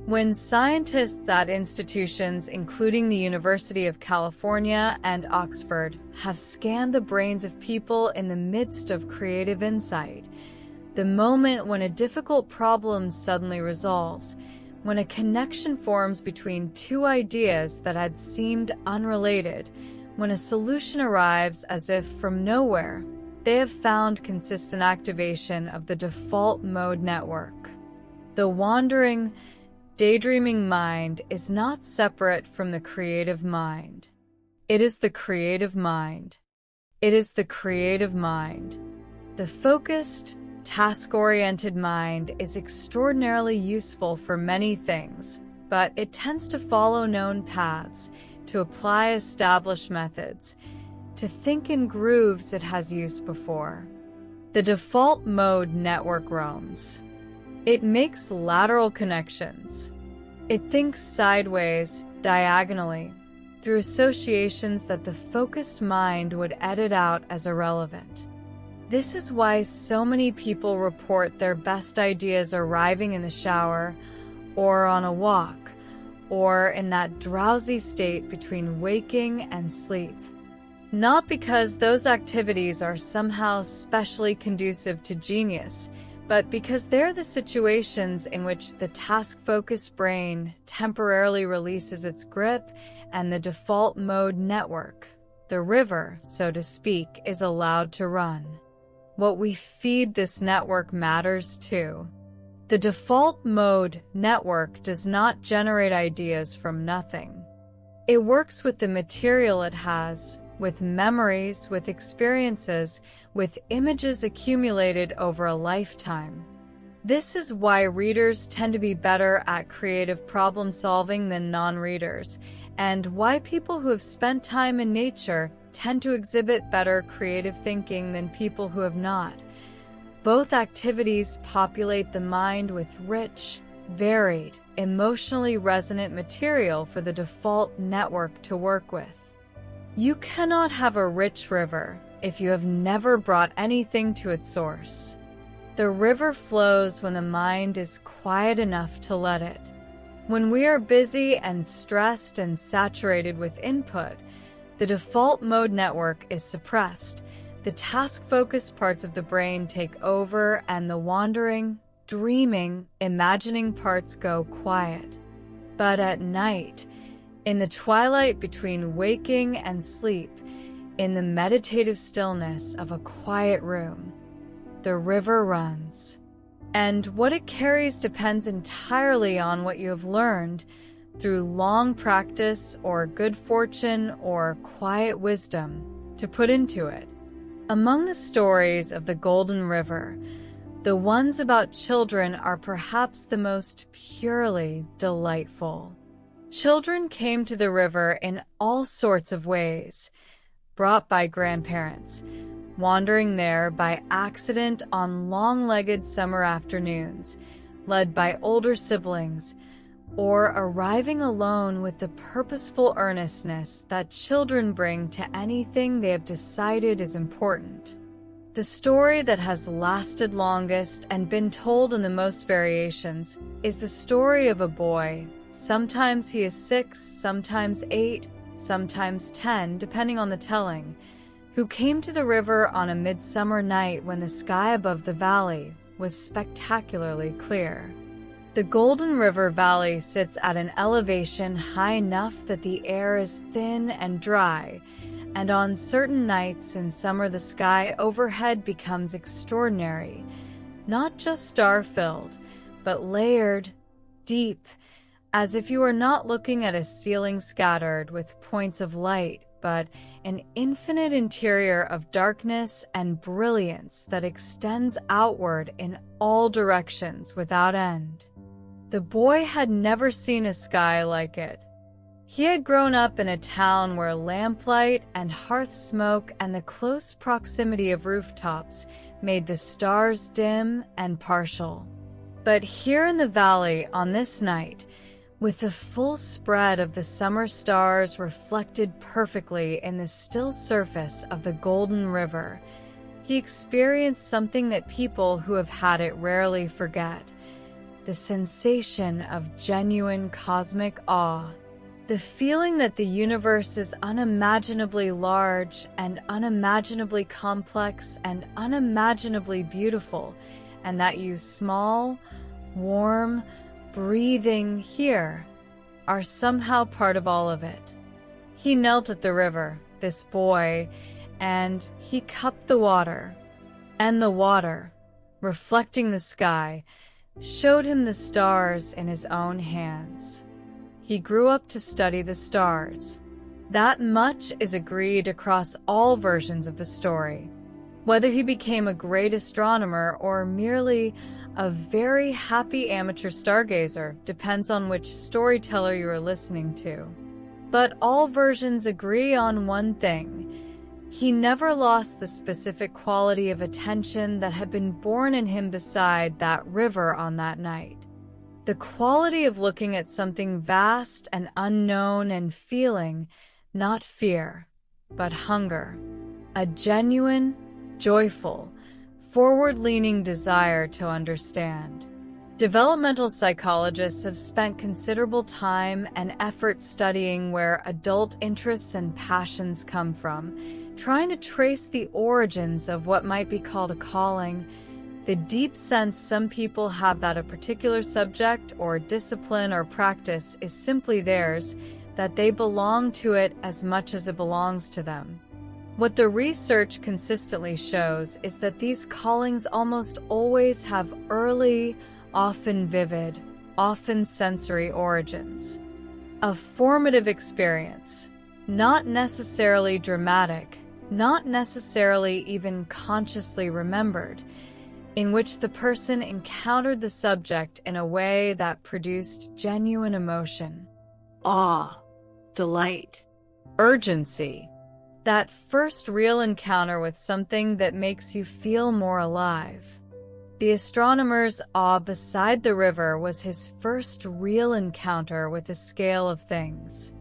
When scientists at institutions including the University of California and Oxford have scanned the brains of people in the midst of creative insight, the moment when a difficult problem suddenly resolves, when a connection forms between two ideas that had seemed unrelated, when a solution arrives as if from nowhere, they have found consistent activation of the default mode network. The wandering, daydreaming mind is not separate from the creative mind. It is the creative mind. It is the creative mind. The focused, task-oriented mind is extraordinarily useful for many things, but it tends to follow known paths, to apply established methods, to think in grooves it has used before. The default mode network roams. It makes lateral connections. It thinks sideways, diagonally, through associations that the focused mind would edit out as irrelevant. This is why so many people report their best ideas arriving in the shower, or on a walk, or in that drowsy state between waking and sleep. Not because those activities are somehow specially conducive to genius, but because they're the situations in which the task-focused brain temporarily releases its grip and the default mode network, the river, so to speak, is allowed to run. What we feed this network matters too. The default mode network does not generate ideas from nothing. It works with the material it has, with memories, with experiences, with images accumulated over a lifetime. This is why readers tend to be better at creative problem solving than non-readers, and why people who have spent time in nature tend to exhibit better creative thinking than people who have not. Both activities populate the mind with rich, varied, emotionally resonant material for the default network to work with. You cannot have a rich river if you have never brought anything to its source. The river flows when the mind is quiet enough to let it. When we are busy and stressed and saturated with input, the default mode network is suppressed. The task-focused parts of the brain take over and the wandering, dreaming, imagining parts go quiet. But at night, in the twilight between waking and sleep, in the meditative stillness of a quiet room, the river runs. And what it carries depends entirely on what you have learned through long practice or good fortune or quiet wisdom to put into it. Among the stories of the Golden River, The ones about children are perhaps the most purely delightful. Children came to the river in all sorts of ways, brought by grandparents, wandering there by accident on long-legged summer afternoons, led by older siblings, or arriving alone with the purposeful earnestness that children bring to anything they have decided is important. The story that has lasted longest and been told in the most variations is the story of a boy. Sometimes he is 6, sometimes 8, sometimes 10, depending on the telling, who came to the river on a midsummer night when the sky above the valley was spectacularly clear. The Golden River Valley sits at an elevation high enough that the air is thin and dry, and on certain nights in summer the sky overhead becomes extraordinary, not just star-filled, but layered, deep, as if you are not looking at a ceiling scattered with points of light, but an infinite interior of darkness and brilliance that extends outward in all directions without end. The boy had never seen a sky like it. He had grown up in a town where lamplight and hearth smoke and the close proximity of rooftops made the stars dim and partial. But here in the valley on this night, with the full spread of the summer stars reflected perfectly in the still surface of the Golden River, he experienced something that people who have had it rarely forget: the sensation of genuine cosmic awe. The feeling that the universe is unimaginably large and unimaginably complex and unimaginably beautiful, and that you small, warm, breathing here are somehow part of all of it. He knelt at the river, this boy, and he cupped the water. And the water, reflecting the sky, showed him the stars in his own hands. He grew up to study the stars. That much is agreed across all versions of the story. Whether he became a great astronomer or merely a very happy amateur stargazer depends on which storyteller you are listening to. But all versions agree on one thing: he never lost the specific quality of attention that had been born in him beside that river on that night. The quality of looking at something vast and unknown and feeling, not fear, but hunger. A genuine, joyful, forward-leaning desire to understand. Developmental psychologists have spent considerable time and effort studying where adult interests and passions come from, trying to trace the origins of what might be called a calling, the deep sense some people have that a particular subject or discipline or practice is simply theirs, that they belong to it as much as it belongs to them. What the research consistently shows is that these callings almost always have early, often vivid, often sensory origins. A formative experience, not necessarily dramatic, not necessarily even consciously remembered, in which the person encountered the subject in a way that produced genuine emotion, awe, delight, urgency. That first real encounter with something that makes you feel more alive. The astronomer's awe beside the river was his first real encounter with the scale of things,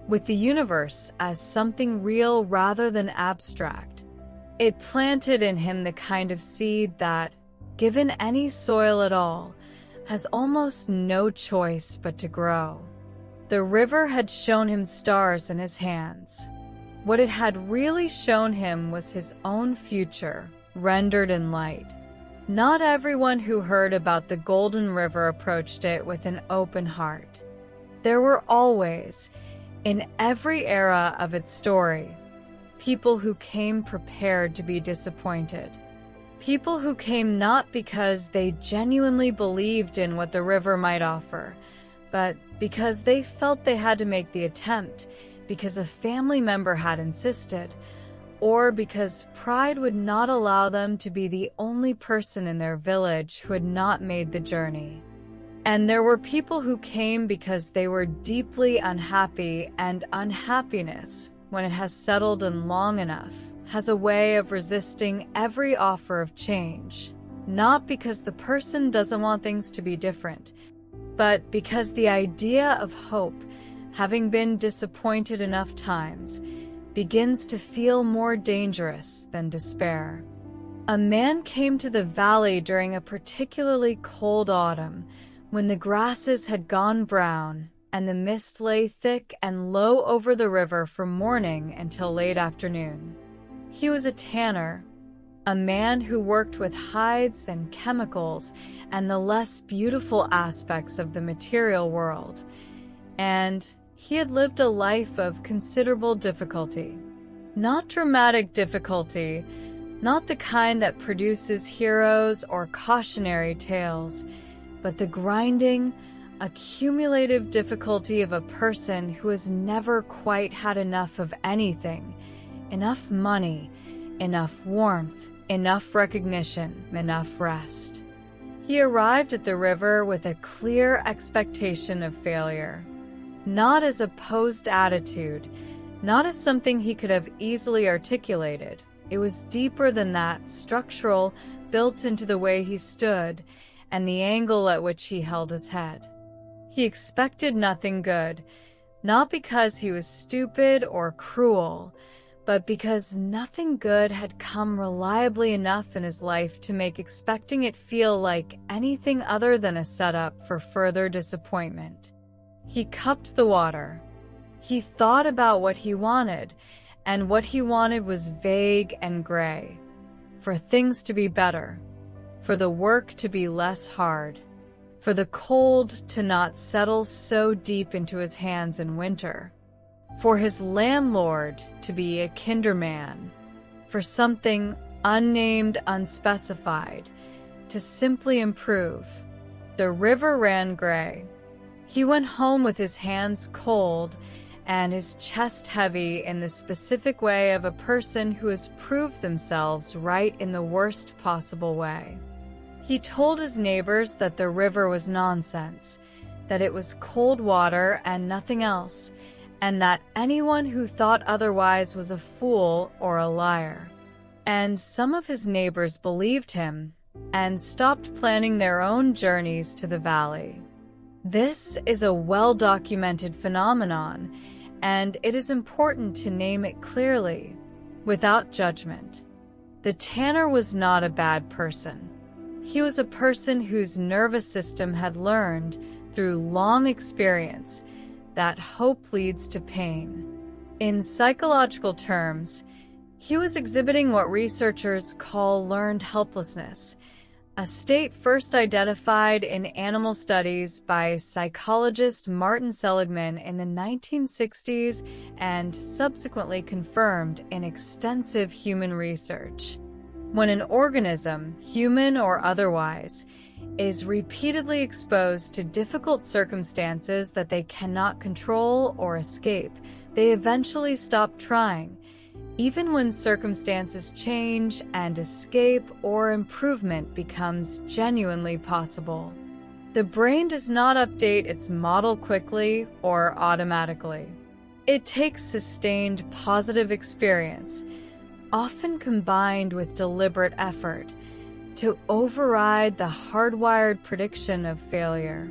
with the universe as something real rather than abstract. It planted in him the kind of seed that, given any soil at all, has almost no choice but to grow. The river had shown him stars in his hands. What it had really shown him was his own future, rendered in light. Not everyone who heard about the Golden River approached it with an open heart. There were always, in every era of its story, people who came prepared to be disappointed. People who came not because they genuinely believed in what the river might offer, but because they felt they had to make the attempt, because a family member had insisted, or because pride would not allow them to be the only person in their village who had not made the journey. And there were people who came because they were deeply unhappy, and unhappiness, when it has settled in long enough, has a way of resisting every offer of change. Not because the person doesn't want things to be different, but because the idea of hope, having been disappointed enough times, begins to feel more dangerous than despair. A man came to the valley during a particularly cold autumn, when the grasses had gone brown and the mist lay thick and low over the river from morning until late afternoon. He was a tanner, a man who worked with hides and chemicals and the less beautiful aspects of the material world, and he had lived a life of considerable difficulty. Not dramatic difficulty, not the kind that produces heroes or cautionary tales, but the grinding, accumulative difficulty of a person who has never quite had enough of anything, enough money, enough warmth, enough recognition, enough rest. He arrived at the river with a clear expectation of failure, not as a posed attitude, not as something he could have easily articulated. It was deeper than that, structural, built into the way he stood and the angle at which he held his head. He expected nothing good, not because he was stupid or cruel, but because nothing good had come reliably enough in his life to make expecting it feel like anything other than a setup for further disappointment. He cupped the water. He thought about what he wanted, and what he wanted was vague and gray. For things to be better, for the work to be less hard, for the cold to not settle so deep into his hands in winter, for his landlord to be a kinderman, for something unnamed, unspecified, to simply improve. The river ran gray. He went home with his hands cold and his chest heavy in the specific way of a person who has proved themselves right in the worst possible way. He told his neighbors that the river was nonsense, that it was cold water and nothing else, and that anyone who thought otherwise was a fool or a liar. And some of his neighbors believed him and stopped planning their own journeys to the valley. This is a well-documented phenomenon, and it is important to name it clearly, without judgment. The tanner was not a bad person. He was a person whose nervous system had learned, through long experience, that hope leads to pain. In psychological terms, he was exhibiting what researchers call learned helplessness, a state first identified in animal studies by psychologist Martin Seligman in the 1960s and subsequently confirmed in extensive human research. When an organism, human or otherwise, is repeatedly exposed to difficult circumstances that they cannot control or escape, they eventually stop trying, even when circumstances change and escape or improvement becomes genuinely possible. The brain does not update its model quickly or automatically. It takes sustained positive experience, often combined with deliberate effort, to override the hardwired prediction of failure.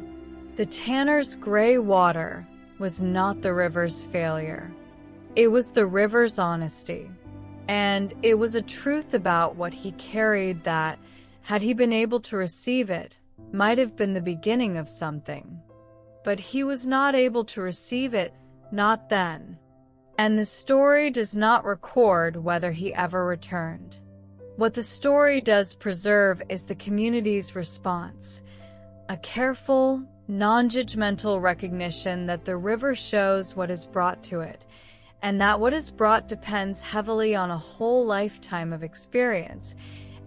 The tanner's gray water was not the river's failure. It was the river's honesty, and it was a truth about what he carried that, had he been able to receive it, might have been the beginning of something. But he was not able to receive it, not then. And the story does not record whether he ever returned. What the story does preserve is the community's response, a careful, non-judgmental recognition that the river shows what is brought to it, and that what is brought depends heavily on a whole lifetime of experience,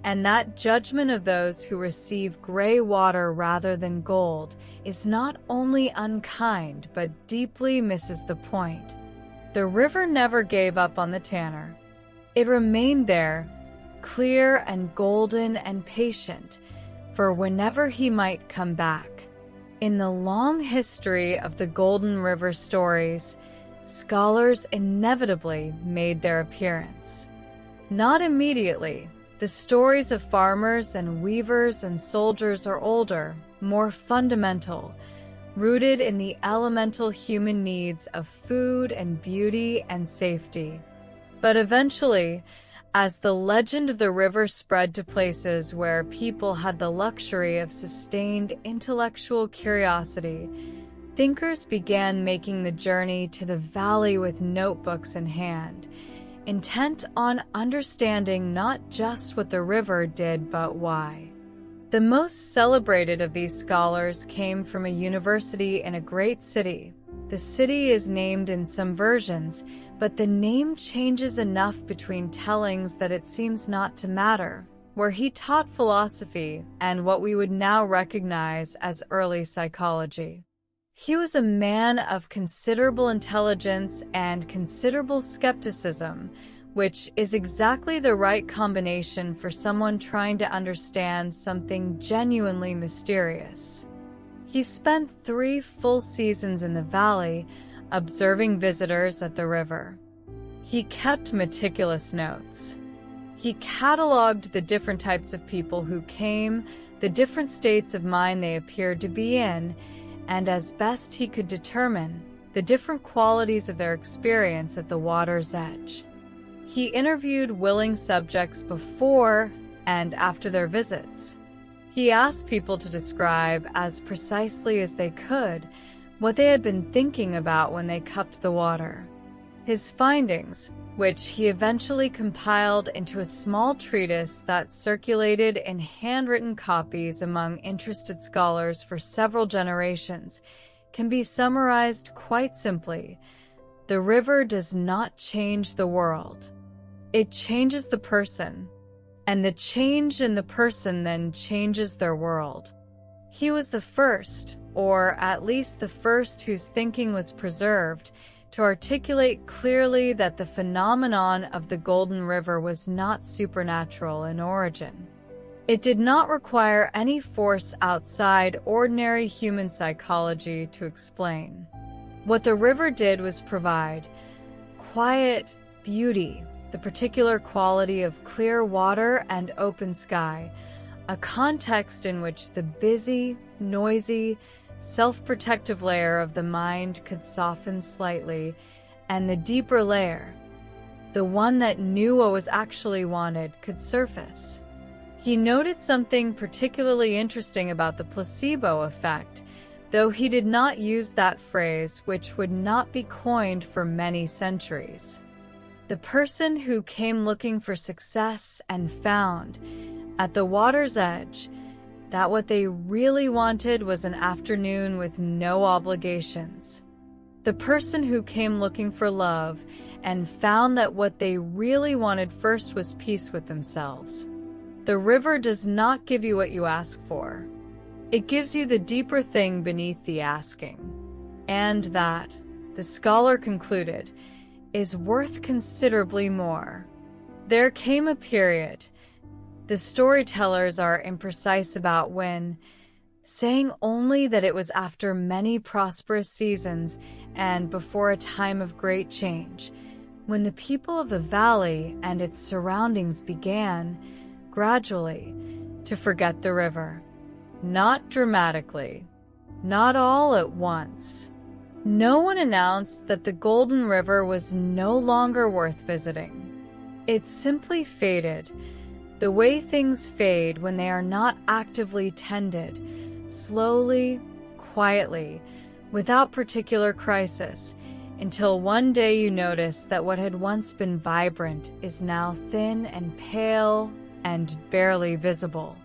and that judgment of those who receive gray water rather than gold is not only unkind but deeply misses the point. The river never gave up on the tanner. It remained there, clear and golden and patient, for whenever he might come back. In the long history of the Golden River stories, scholars inevitably made their appearance. Not immediately. The stories of farmers and weavers and soldiers are older, more fundamental, rooted in the elemental human needs of food and beauty and safety. But eventually, as the legend of the river spread to places where people had the luxury of sustained intellectual curiosity, thinkers began making the journey to the valley with notebooks in hand, intent on understanding not just what the river did, but why. The most celebrated of these scholars came from a university in a great city. The city is named in some versions, but the name changes enough between tellings that it seems not to matter, where he taught philosophy and what we would now recognize as early psychology. He was a man of considerable intelligence and considerable skepticism, which is exactly the right combination for someone trying to understand something genuinely mysterious. He spent 3 full seasons in the valley, observing visitors at the river. He kept meticulous notes. He cataloged the different types of people who came, the different states of mind they appeared to be in, and as best he could determine, the different qualities of their experience at the water's edge. He interviewed willing subjects before and after their visits. He asked people to describe, as precisely as they could, what they had been thinking about when they cupped the water. His findings, which he eventually compiled into a small treatise that circulated in handwritten copies among interested scholars for several generations, can be summarized quite simply. The river does not change the world. It changes the person, and the change in the person then changes their world. He was the first, or at least the first whose thinking was preserved, to articulate clearly that the phenomenon of the Golden River was not supernatural in origin. It did not require any force outside ordinary human psychology to explain. What the river did was provide quiet beauty, the particular quality of clear water and open sky, a context in which the busy, noisy, self-protective layer of the mind could soften slightly, and the deeper layer, the one that knew what was actually wanted, could surface. He noted something particularly interesting about the placebo effect, though he did not use that phrase, which would not be coined for many centuries. The person who came looking for success and found, at the water's edge, that what they really wanted was an afternoon with no obligations. The person who came looking for love and found that what they really wanted first was peace with themselves. The river does not give you what you ask for. It gives you the deeper thing beneath the asking. And that, the scholar concluded, is worth considerably more. There came a period, the storytellers are imprecise about when, saying only that it was after many prosperous seasons and before a time of great change, when the people of the valley and its surroundings began, gradually, to forget the river. Not dramatically, not all at once. No one announced that the Golden River was no longer worth visiting. It simply faded, the way things fade when they are not actively tended, slowly, quietly, without particular crisis, until one day you notice that what had once been vibrant is now thin and pale and barely visible.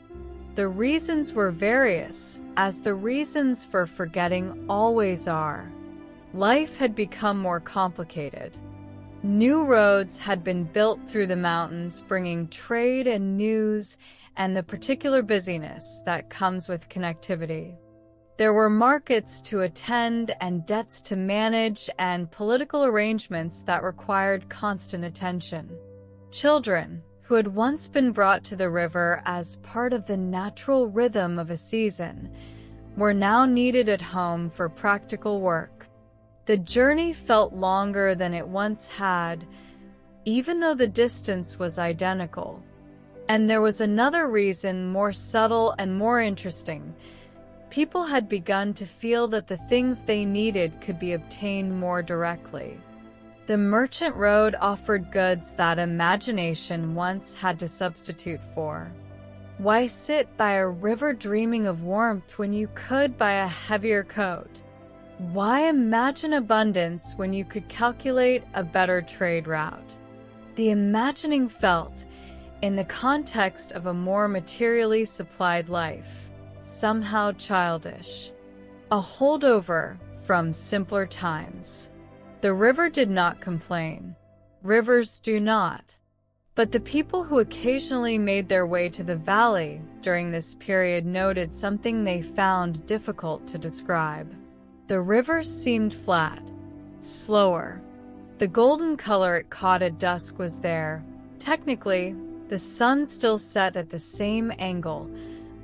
The reasons were various, as the reasons for forgetting always are. Life had become more complicated. New roads had been built through the mountains, bringing trade and news and the particular busyness that comes with connectivity. There were markets to attend and debts to manage and political arrangements that required constant attention. Children, who had once been brought to the river as part of the natural rhythm of a season, were now needed at home for practical work. The journey felt longer than it once had, even though the distance was identical. And there was another reason, more subtle and more interesting. People had begun to feel that the things they needed could be obtained more directly. The merchant road offered goods that imagination once had to substitute for. Why sit by a river dreaming of warmth when you could buy a heavier coat? Why imagine abundance when you could calculate a better trade route? The imagining felt, in the context of a more materially supplied life, somehow childish. A holdover from simpler times. The river did not complain. Rivers do not. But the people who occasionally made their way to the valley during this period noted something they found difficult to describe. The river seemed flat, slower. The golden color it caught at dusk was there. Technically, the sun still set at the same angle.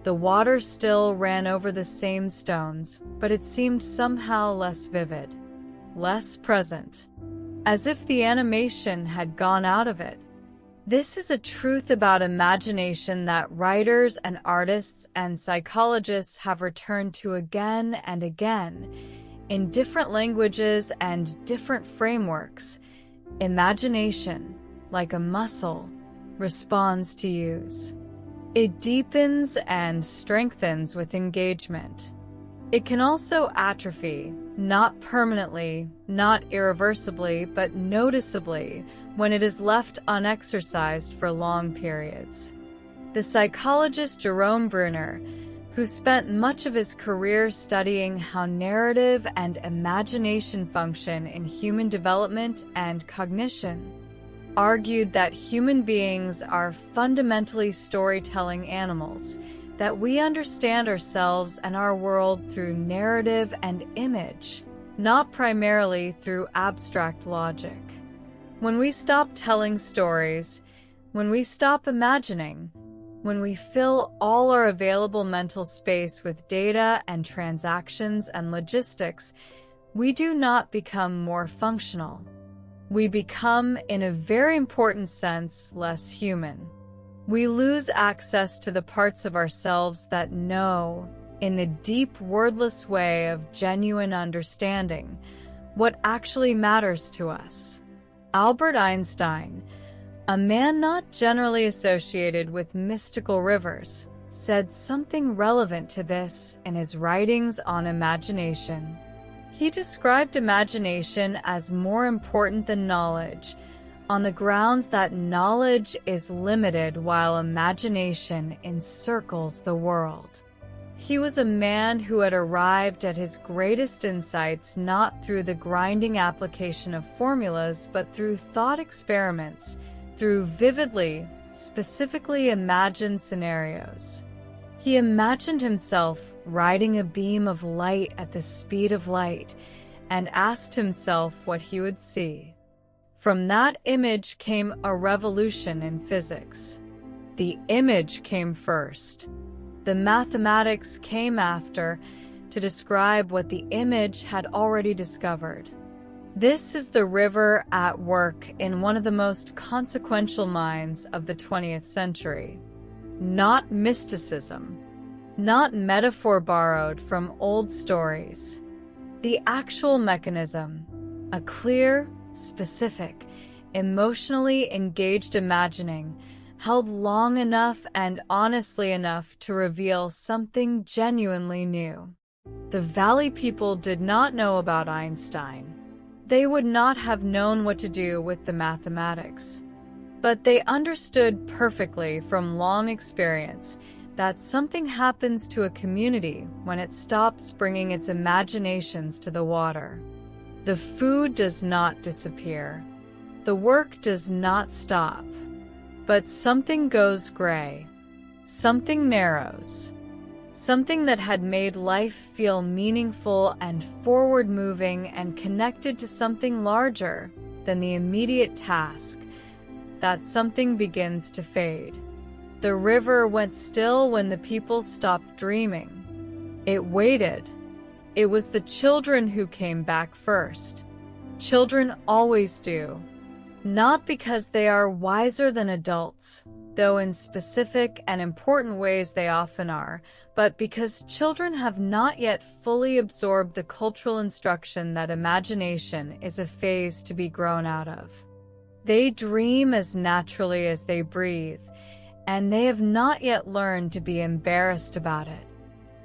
The water still ran over the same stones, but it seemed somehow less vivid, less present, as if the animation had gone out of it. This is a truth about imagination that writers and artists and psychologists have returned to again and again, in different languages and different frameworks. Imagination, like a muscle, responds to use. It deepens and strengthens with engagement. It can also atrophy, not permanently, not irreversibly, but noticeably, when it is left unexercised for long periods. The psychologist Jerome Bruner, who spent much of his career studying how narrative and imagination function in human development and cognition, argued that human beings are fundamentally storytelling animals, that we understand ourselves and our world through narrative and image, not primarily through abstract logic. When we stop telling stories, when we stop imagining, when we fill all our available mental space with data and transactions and logistics, we do not become more functional. We become, in a very important sense, less human. We lose access to the parts of ourselves that know, in the deep, wordless way of genuine understanding, what actually matters to us. Albert Einstein, a man not generally associated with mystical rivers, said something relevant to this in his writings on imagination. He described imagination as more important than knowledge, on the grounds that knowledge is limited while imagination encircles the world. He was a man who had arrived at his greatest insights not through the grinding application of formulas, but through thought experiments, through vividly, specifically imagined scenarios. He imagined himself riding a beam of light at the speed of light and asked himself what he would see. From that image came a revolution in physics. The image came first. The mathematics came after to describe what the image had already discovered. This is the river at work in one of the most consequential minds of the 20th century. Not mysticism, not metaphor borrowed from old stories. The actual mechanism, a clear, specific, emotionally engaged imagining, held long enough and honestly enough to reveal something genuinely new. The Valley people did not know about Einstein. They would not have known what to do with the mathematics. But they understood perfectly from long experience that something happens to a community when it stops bringing its imaginations to the water. The food does not disappear. The work does not stop. But something goes gray. Something narrows. Something that had made life feel meaningful and forward-moving and connected to something larger than the immediate task, that something begins to fade. The river went still when the people stopped dreaming. It waited. It was the children who came back first. Children always do. Not because they are wiser than adults, though in specific and important ways they often are, but because children have not yet fully absorbed the cultural instruction that imagination is a phase to be grown out of. They dream as naturally as they breathe, and they have not yet learned to be embarrassed about it.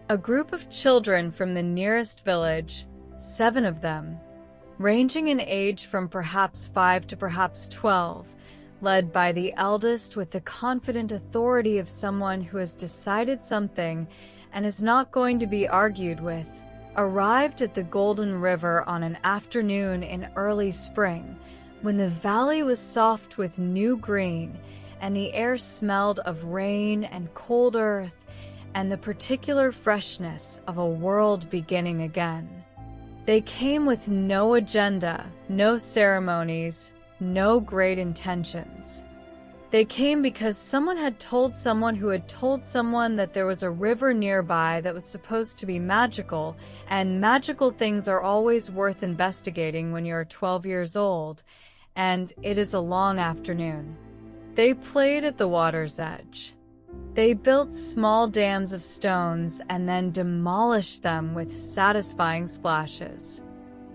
A group of children from the nearest village, 7 of them, ranging in age from perhaps 5 to perhaps 12, led by the eldest with the confident authority of someone who has decided something and is not going to be argued with, arrived at the Golden River on an afternoon in early spring, when the valley was soft with new green, and the air smelled of rain and cold earth, and the particular freshness of a world beginning again. They came with no agenda, no ceremonies, no great intentions. They came because someone had told someone who had told someone that there was a river nearby that was supposed to be magical, and magical things are always worth investigating when you're 12 years old, and it is a long afternoon. They played at the water's edge. They built small dams of stones and then demolished them with satisfying splashes.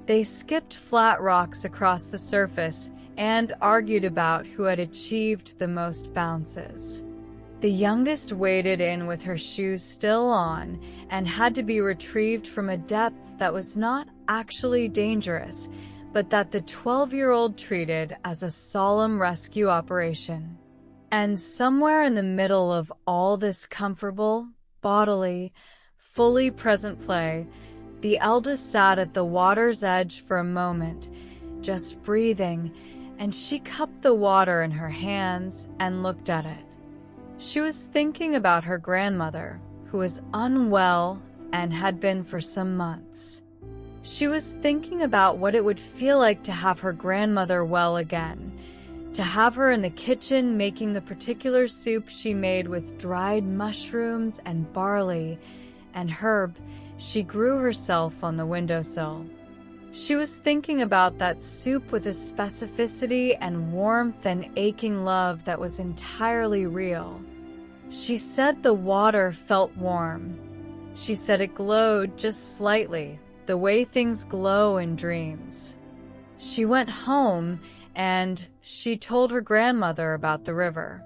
They skipped flat rocks across the surface and argued about who had achieved the most bounces. The youngest waded in with her shoes still on and had to be retrieved from a depth that was not actually dangerous, but that the 12-year-old treated as a solemn rescue operation. And somewhere in the middle of all this comfortable, bodily, fully present play, the eldest sat at the water's edge for a moment, just breathing, and she cupped the water in her hands and looked at it. She was thinking about her grandmother, who was unwell and had been for some months. She was thinking about what it would feel like to have her grandmother well again, to have her in the kitchen making the particular soup she made with dried mushrooms and barley and herbs she grew herself on the windowsill. She was thinking about that soup with a specificity and warmth and aching love that was entirely real. She said the water felt warm. She said it glowed just slightly, the way things glow in dreams. She went home and she told her grandmother about the river.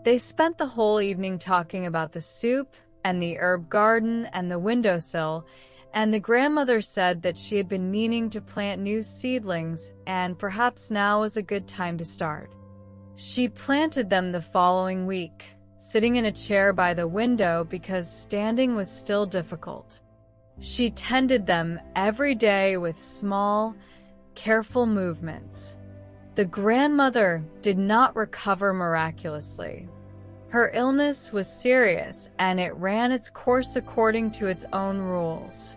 They spent the whole evening talking about the soup and the herb garden and the windowsill, and the grandmother said that she had been meaning to plant new seedlings, and perhaps now was a good time to start. She planted them the following week, sitting in a chair by the window because standing was still difficult. She tended them every day with small, careful movements. The grandmother did not recover miraculously. Her illness was serious, and it ran its course according to its own rules.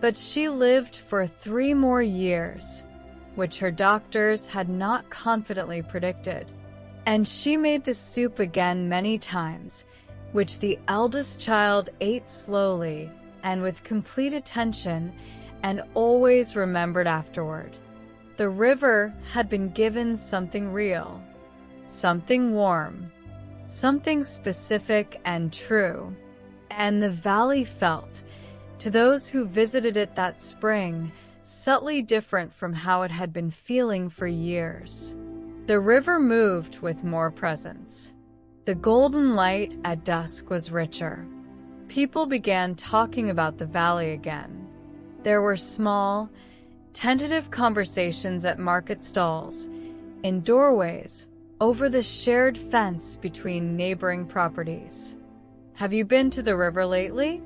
But she lived for 3 more years, which her doctors had not confidently predicted. And she made the soup again many times, which the eldest child ate slowly and with complete attention, and always remembered afterward. The river had been given something real, something warm, something specific and true, and the valley felt, to those who visited it that spring, subtly different from how it had been feeling for years. The river moved with more presence. The golden light at dusk was richer. People began talking about the valley again. There were small, tentative conversations at market stalls, in doorways, over the shared fence between neighboring properties. "Have you been to the river lately?"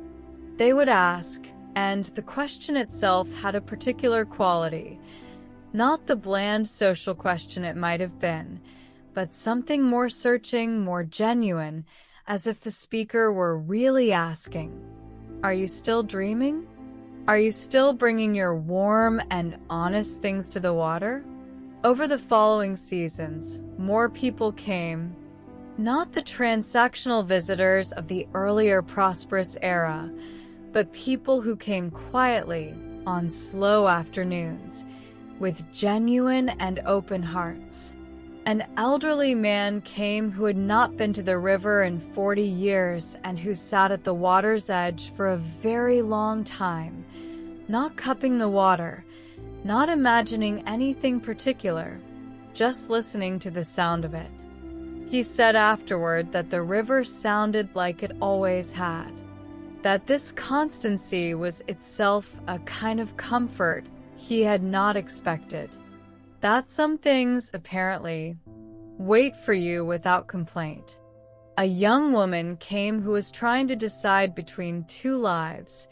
they would ask, and the question itself had a particular quality, not the bland social question it might have been, but something more searching, more genuine, as if the speaker were really asking, "Are you still dreaming? Are you still bringing your warm and honest things to the water?" Over the following seasons, more people came, not the transactional visitors of the earlier prosperous era, but people who came quietly on slow afternoons, with genuine and open hearts. An elderly man came who had not been to the river in 40 years and who sat at the water's edge for a very long time, not cupping the water, not imagining anything particular, just listening to the sound of it. He said afterward that the river sounded like it always had, that this constancy was itself a kind of comfort he had not expected, that some things, apparently, wait for you without complaint. A young woman came who was trying to decide between two lives,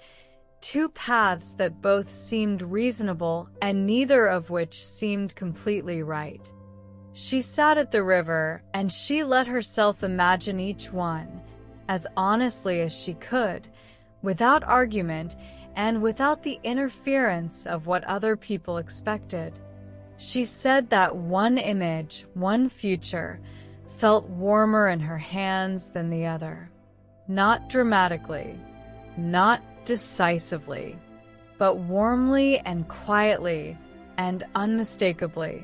two paths that both seemed reasonable and neither of which seemed completely right. She sat at the river and she let herself imagine each one, as honestly as she could, without argument and without the interference of what other people expected. She said that one image, one future, felt warmer in her hands than the other. Not dramatically, not decisively, but warmly and quietly and unmistakably.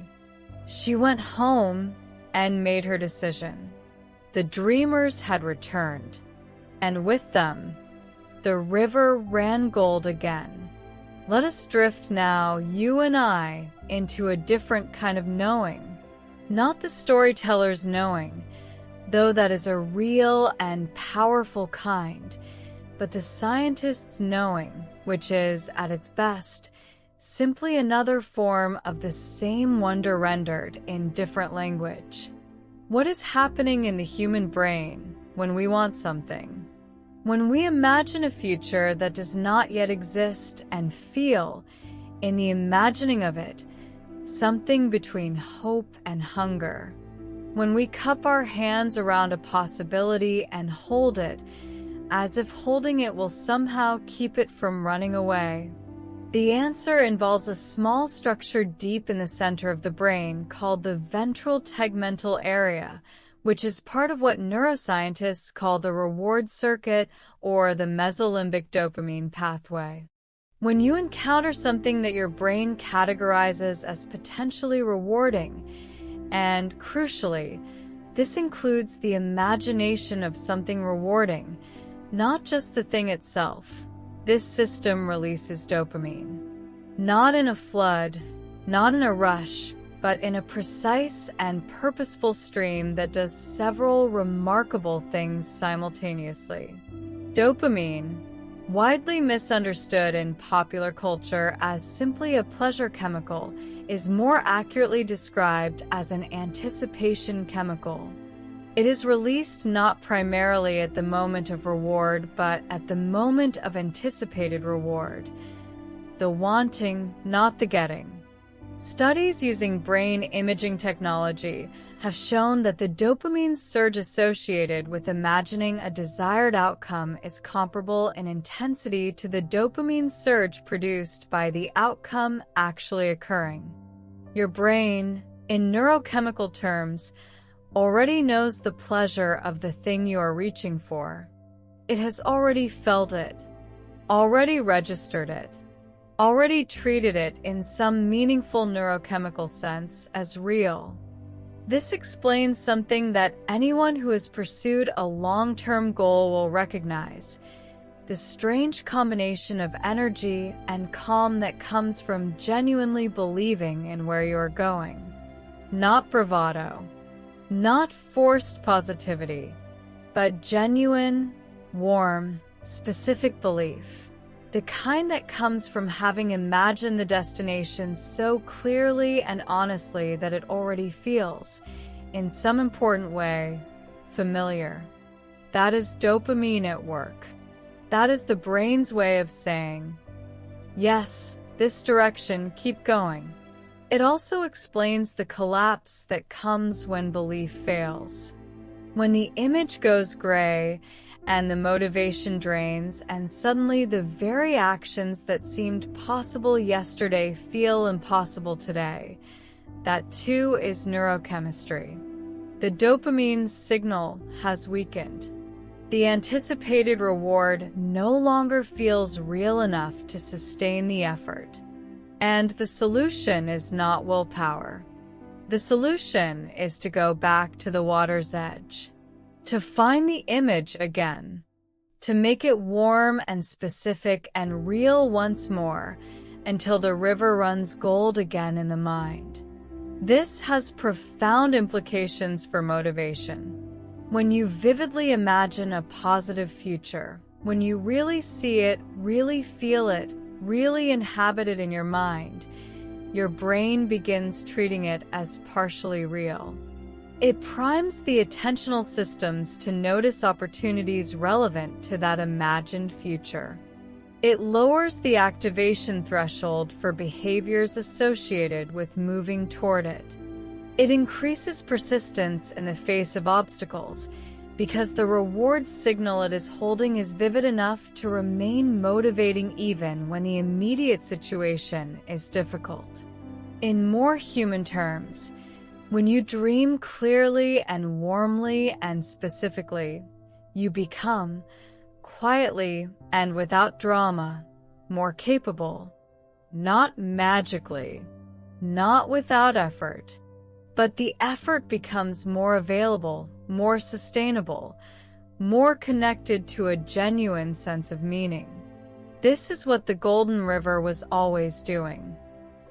She went home and made her decision. The dreamers had returned, and with them, the river ran gold again. Let us drift now, you and I, into a different kind of knowing. Not the storyteller's knowing, though that is a real and powerful kind, but the scientist's knowing, which is, at its best, simply another form of the same wonder rendered in different language. What is happening in the human brain when we want something? When we imagine a future that does not yet exist and feel, in the imagining of it, something between hope and hunger. When we cup our hands around a possibility and hold it, as if holding it will somehow keep it from running away. The answer involves a small structure deep in the center of the brain called the ventral tegmental area, which is part of what neuroscientists call the reward circuit or the mesolimbic dopamine pathway. When you encounter something that your brain categorizes as potentially rewarding, and crucially, this includes the imagination of something rewarding, not just the thing itself, this system releases dopamine. Not in a flood, not in a rush, but in a precise and purposeful stream that does several remarkable things simultaneously. Dopamine, widely misunderstood in popular culture as simply a pleasure chemical, is more accurately described as an anticipation chemical. It is released not primarily at the moment of reward, but at the moment of anticipated reward. The wanting, not the getting. Studies using brain imaging technology have shown that the dopamine surge associated with imagining a desired outcome is comparable in intensity to the dopamine surge produced by the outcome actually occurring. Your brain, in neurochemical terms, already knows the pleasure of the thing you are reaching for. It has already felt it, already registered it, already treated it in some meaningful neurochemical sense as real. This explains something that anyone who has pursued a long-term goal will recognize: the strange combination of energy and calm that comes from genuinely believing in where you are going. Not bravado, not forced positivity, but genuine, warm, specific belief. The kind that comes from having imagined the destination so clearly and honestly that it already feels, in some important way, familiar. That is dopamine at work. That is the brain's way of saying, yes, this direction, keep going. It also explains the collapse that comes when belief fails. When the image goes gray, and the motivation drains, and suddenly the very actions that seemed possible yesterday feel impossible today. That too is neurochemistry. The dopamine signal has weakened. The anticipated reward no longer feels real enough to sustain the effort. And the solution is not willpower. The solution is to go back to the water's edge, to find the image again, to make it warm and specific and real once more until the river runs gold again in the mind. This has profound implications for motivation. When you vividly imagine a positive future, when you really see it, really feel it, really inhabit it in your mind, your brain begins treating it as partially real. It primes the attentional systems to notice opportunities relevant to that imagined future. It lowers the activation threshold for behaviors associated with moving toward it. It increases persistence in the face of obstacles because the reward signal it is holding is vivid enough to remain motivating even when the immediate situation is difficult. In more human terms, when you dream clearly and warmly and specifically, you become, quietly and without drama, more capable. Not magically, not without effort, but the effort becomes more available, more sustainable, more connected to a genuine sense of meaning. This is what the Golden River was always doing.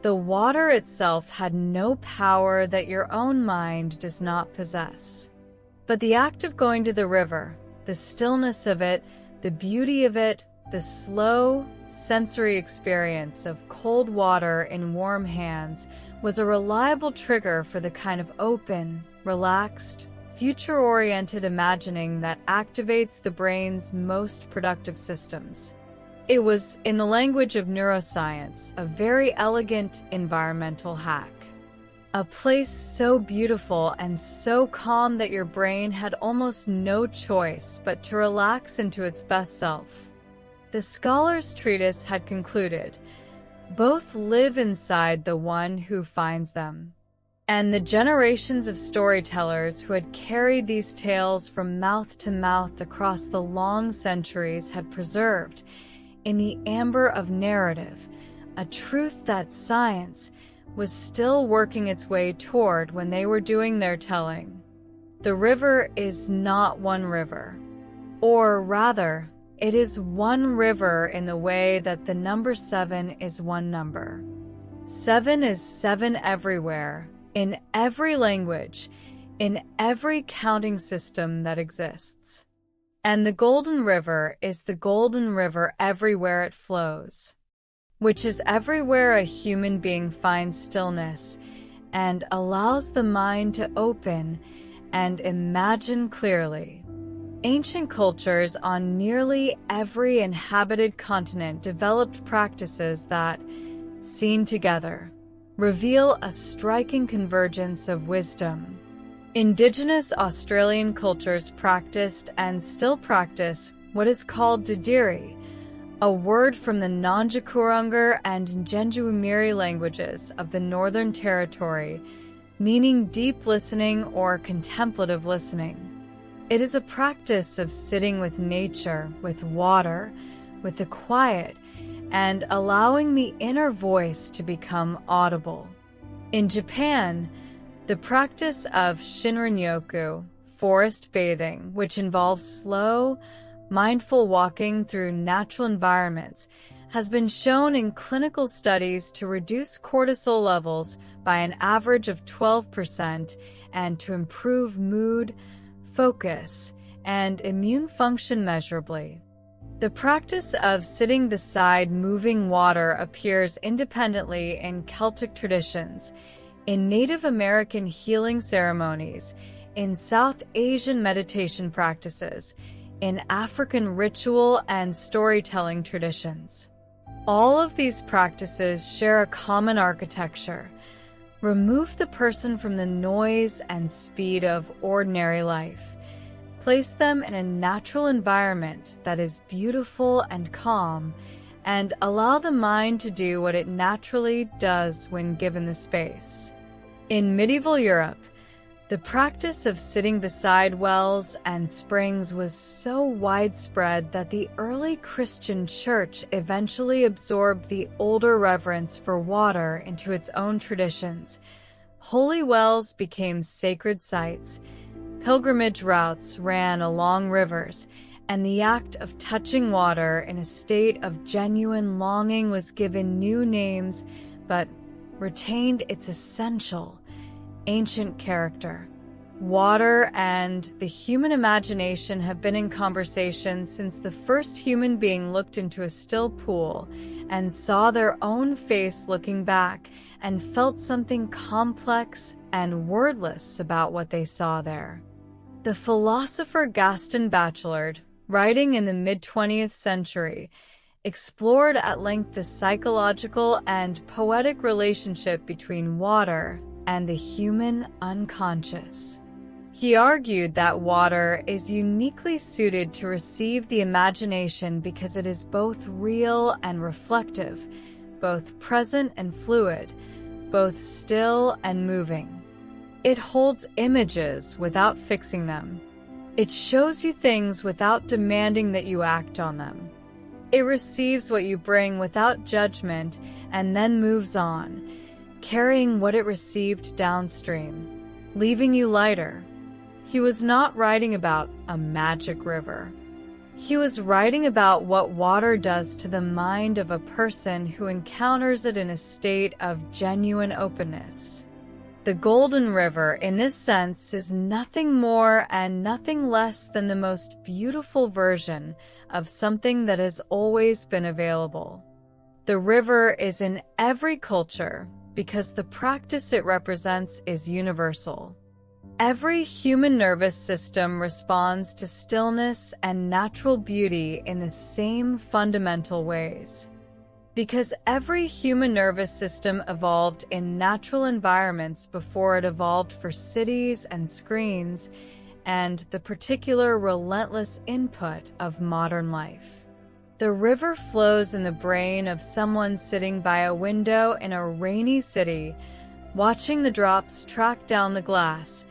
The water itself had no power that your own mind does not possess. But the act of going to the river, the stillness of it, the beauty of it, the slow, sensory experience of cold water in warm hands was a reliable trigger for the kind of open, relaxed, future-oriented imagining that activates the brain's most productive systems. It was, in the language of neuroscience, a very elegant environmental hack. A place so beautiful and so calm that your brain had almost no choice but to relax into its best self. The scholar's treatise had concluded, both live inside the one who finds them. And the generations of storytellers who had carried these tales from mouth to mouth across the long centuries had preserved, in the amber of narrative, a truth that science was still working its way toward when they were doing their telling. The river is not one river, or rather, it is one river in the way that the number 7 is one number. 7 is 7 everywhere, in every language, in every counting system that exists. And the Golden River is the Golden River everywhere it flows, which is everywhere a human being finds stillness and allows the mind to open and imagine clearly. Ancient cultures on nearly every inhabited continent developed practices that, seen together, reveal a striking convergence of wisdom. Indigenous Australian cultures practiced and still practice what is called Didiri, a word from the Nandjakurungar and Njenjuimiri languages of the Northern Territory, meaning deep listening or contemplative listening. It is a practice of sitting with nature, with water, with the quiet, and allowing the inner voice to become audible. In Japan, the practice of Shinrin-yoku, forest bathing, which involves slow, mindful walking through natural environments, has been shown in clinical studies to reduce cortisol levels by an average of 12% and to improve mood, focus, and immune function measurably. The practice of sitting beside moving water appears independently in Celtic traditions, in Native American healing ceremonies, in South Asian meditation practices, in African ritual and storytelling traditions. All of these practices share a common architecture. Remove the person from the noise and speed of ordinary life. Place them in a natural environment that is beautiful and calm, and allow the mind to do what it naturally does when given the space. In medieval Europe, the practice of sitting beside wells and springs was so widespread that the early Christian church eventually absorbed the older reverence for water into its own traditions. Holy wells became sacred sites, pilgrimage routes ran along rivers, and the act of touching water in a state of genuine longing was given new names but retained its essential, ancient character. Water and the human imagination have been in conversation since the first human being looked into a still pool and saw their own face looking back and felt something complex and wordless about what they saw there. The philosopher Gaston Bachelard, writing in the mid-20th century, explored at length the psychological and poetic relationship between water and the human unconscious. He argued that water is uniquely suited to receive the imagination because it is both real and reflective, both present and fluid, both still and moving. It holds images without fixing them. It shows you things without demanding that you act on them. It receives what you bring without judgment and then moves on, carrying what it received downstream, leaving you lighter. He was not writing about a magic river. He was writing about what water does to the mind of a person who encounters it in a state of genuine openness. The Golden River, in this sense, is nothing more and nothing less than the most beautiful version of something that has always been available. The river is in every culture because the practice it represents is universal. Every human nervous system responds to stillness and natural beauty in the same fundamental ways. Because every human nervous system evolved in natural environments before it evolved for cities and screens and the particular relentless input of modern life. The river flows in the brain of someone sitting by a window in a rainy city, watching the drops track down the glass,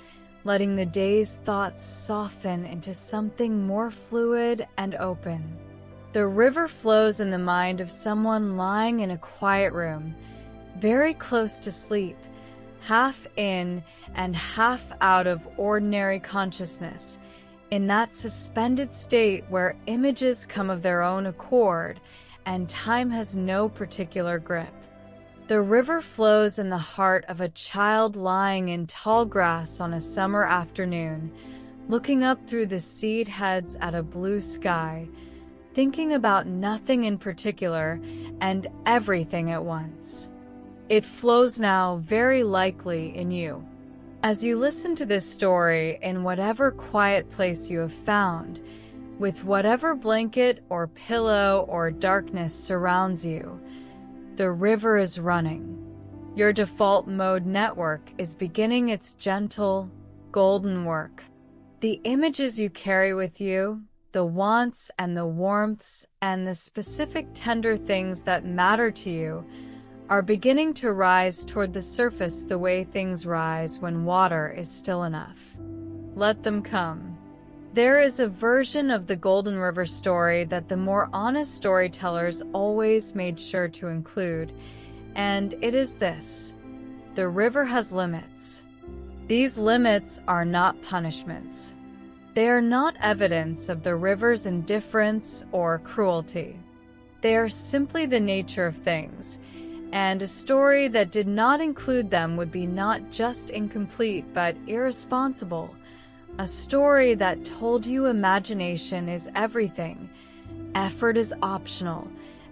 letting the day's thoughts soften into something more fluid and open. The river flows in the mind of someone lying in a quiet room, very close to sleep, half in and half out of ordinary consciousness, in that suspended state where images come of their own accord and time has no particular grip. The river flows in the heart of a child lying in tall grass on a summer afternoon, looking up through the seed heads at a blue sky, thinking about nothing in particular and everything at once. It flows now very likely in you. As you listen to this story in whatever quiet place you have found, with whatever blanket or pillow or darkness surrounds you, the river is running. Your default mode network is beginning its gentle, golden work. The images you carry with you, the wants and the warmths and the specific tender things that matter to you, are beginning to rise toward the surface the way things rise when water is still enough. Let them come. There is a version of the Golden River story that the more honest storytellers always made sure to include, and it is this: the river has limits. These limits are not punishments. They are not evidence of the river's indifference or cruelty. They are simply the nature of things, and a story that did not include them would be not just incomplete but irresponsible. A story that told you imagination is everything, effort is optional,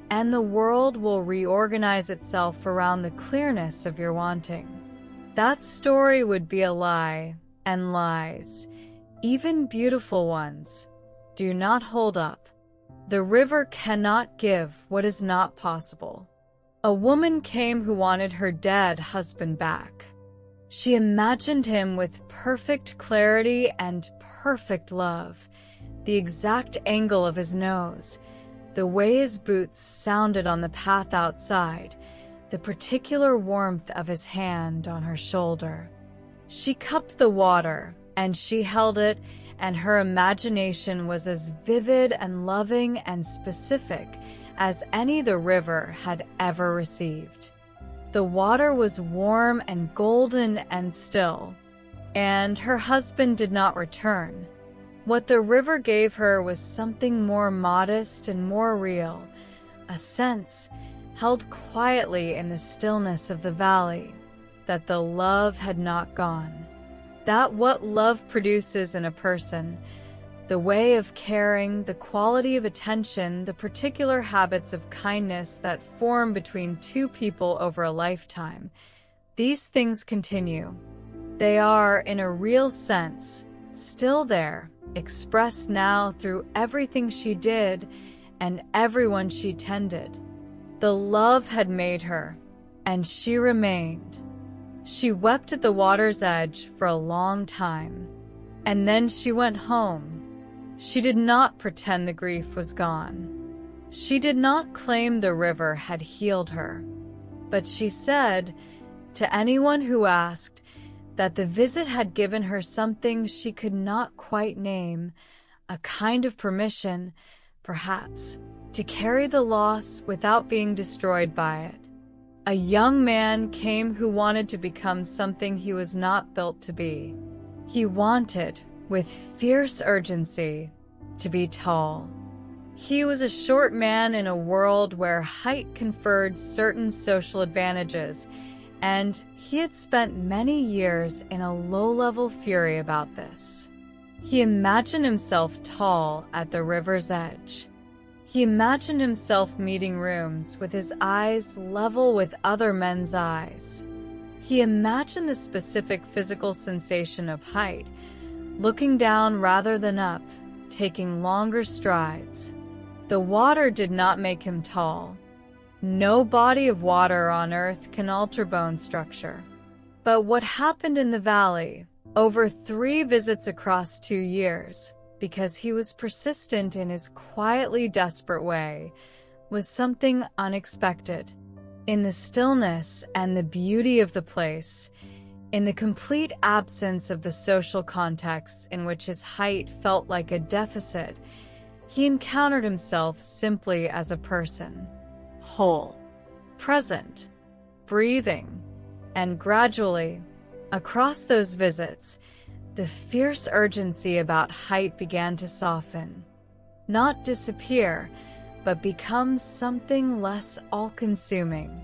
and the world will reorganize itself around the clearness of your wanting. That story would be a lie, and lies, even beautiful ones, do not hold up. The river cannot give what is not possible. A woman came who wanted her dead husband back. She imagined him with perfect clarity and perfect love, the exact angle of his nose, the way his boots sounded on the path outside, the particular warmth of his hand on her shoulder. She cupped the water, and she held it, and her imagination was as vivid and loving and specific as any the river had ever received. The water was warm and golden and still, and her husband did not return. What the river gave her was something more modest and more real, a sense held quietly in the stillness of the valley that the love had not gone. That what love produces in a person, the way of caring, the quality of attention, the particular habits of kindness that form between two people over a lifetime, these things continue. They are, in a real sense, still there, expressed now through everything she did and everyone she tended. The love had made her, and she remained. She wept at the water's edge for a long time, and then she went home. She did not pretend the grief was gone. She did not claim the river had healed her, but she said, to anyone who asked, that the visit had given her something she could not quite name, a kind of permission, perhaps, to carry the loss without being destroyed by it. A young man came who wanted to become something he was not built to be. He wanted, with fierce urgency, to be tall. He was a short man in a world where height conferred certain social advantages, and he had spent many years in a low-level fury about this. He imagined himself tall at the river's edge. He imagined himself meeting rooms with his eyes level with other men's eyes. He imagined the specific physical sensation of height, looking down rather than up, taking longer strides. The water did not make him tall. No body of water on earth can alter bone structure. But what happened in the valley, over 3 visits across 2 years, because he was persistent in his quietly desperate way, was something unexpected. In the stillness and the beauty of the place, in the complete absence of the social contexts in which his height felt like a deficit, he encountered himself simply as a person, whole, present, breathing, and gradually, across those visits, the fierce urgency about height began to soften, not disappear, but become something less all-consuming,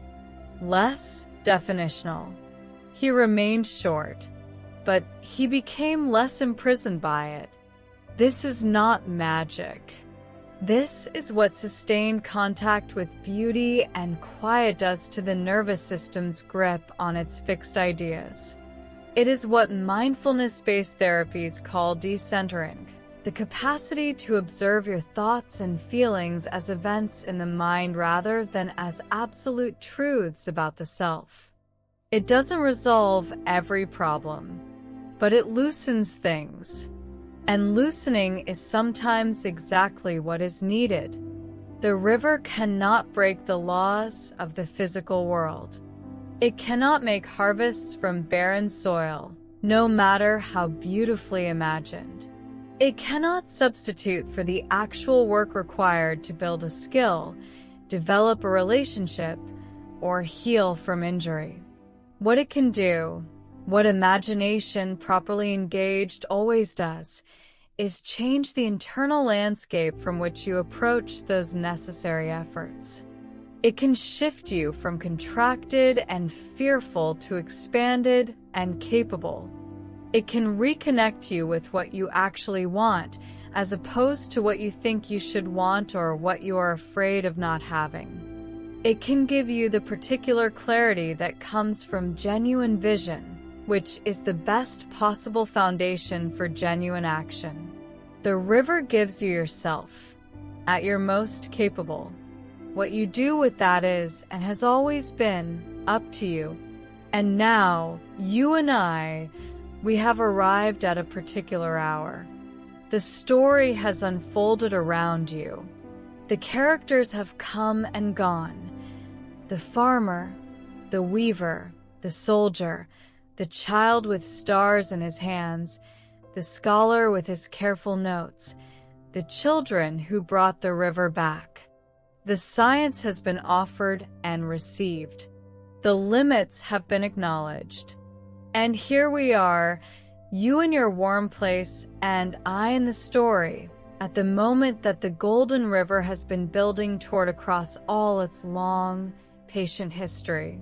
less definitional. He remained short, but he became less imprisoned by it. This is not magic. This is what sustained contact with beauty and quiet does to the nervous system's grip on its fixed ideas. It is what mindfulness-based therapies call decentering, the capacity to observe your thoughts and feelings as events in the mind rather than as absolute truths about the self. It doesn't resolve every problem, but it loosens things. And loosening is sometimes exactly what is needed. The river cannot break the laws of the physical world. It cannot make harvests from barren soil, no matter how beautifully imagined. It cannot substitute for the actual work required to build a skill, develop a relationship, or heal from injury. What it can do, what imagination properly engaged always does, is change the internal landscape from which you approach those necessary efforts. It can shift you from contracted and fearful to expanded and capable. It can reconnect you with what you actually want, as opposed to what you think you should want or what you are afraid of not having. It can give you the particular clarity that comes from genuine vision, which is the best possible foundation for genuine action. The river gives you yourself, at your most capable. What you do with that is, and has always been, up to you. And now, you and I, we have arrived at a particular hour. The story has unfolded around you. The characters have come and gone. The farmer, the weaver, the soldier, the child with stars in his hands, the scholar with his careful notes, the children who brought the river back. The science has been offered and received. The limits have been acknowledged. And here we are, you in your warm place and I in the story, at the moment that the Golden River has been building toward across all its long, patient history.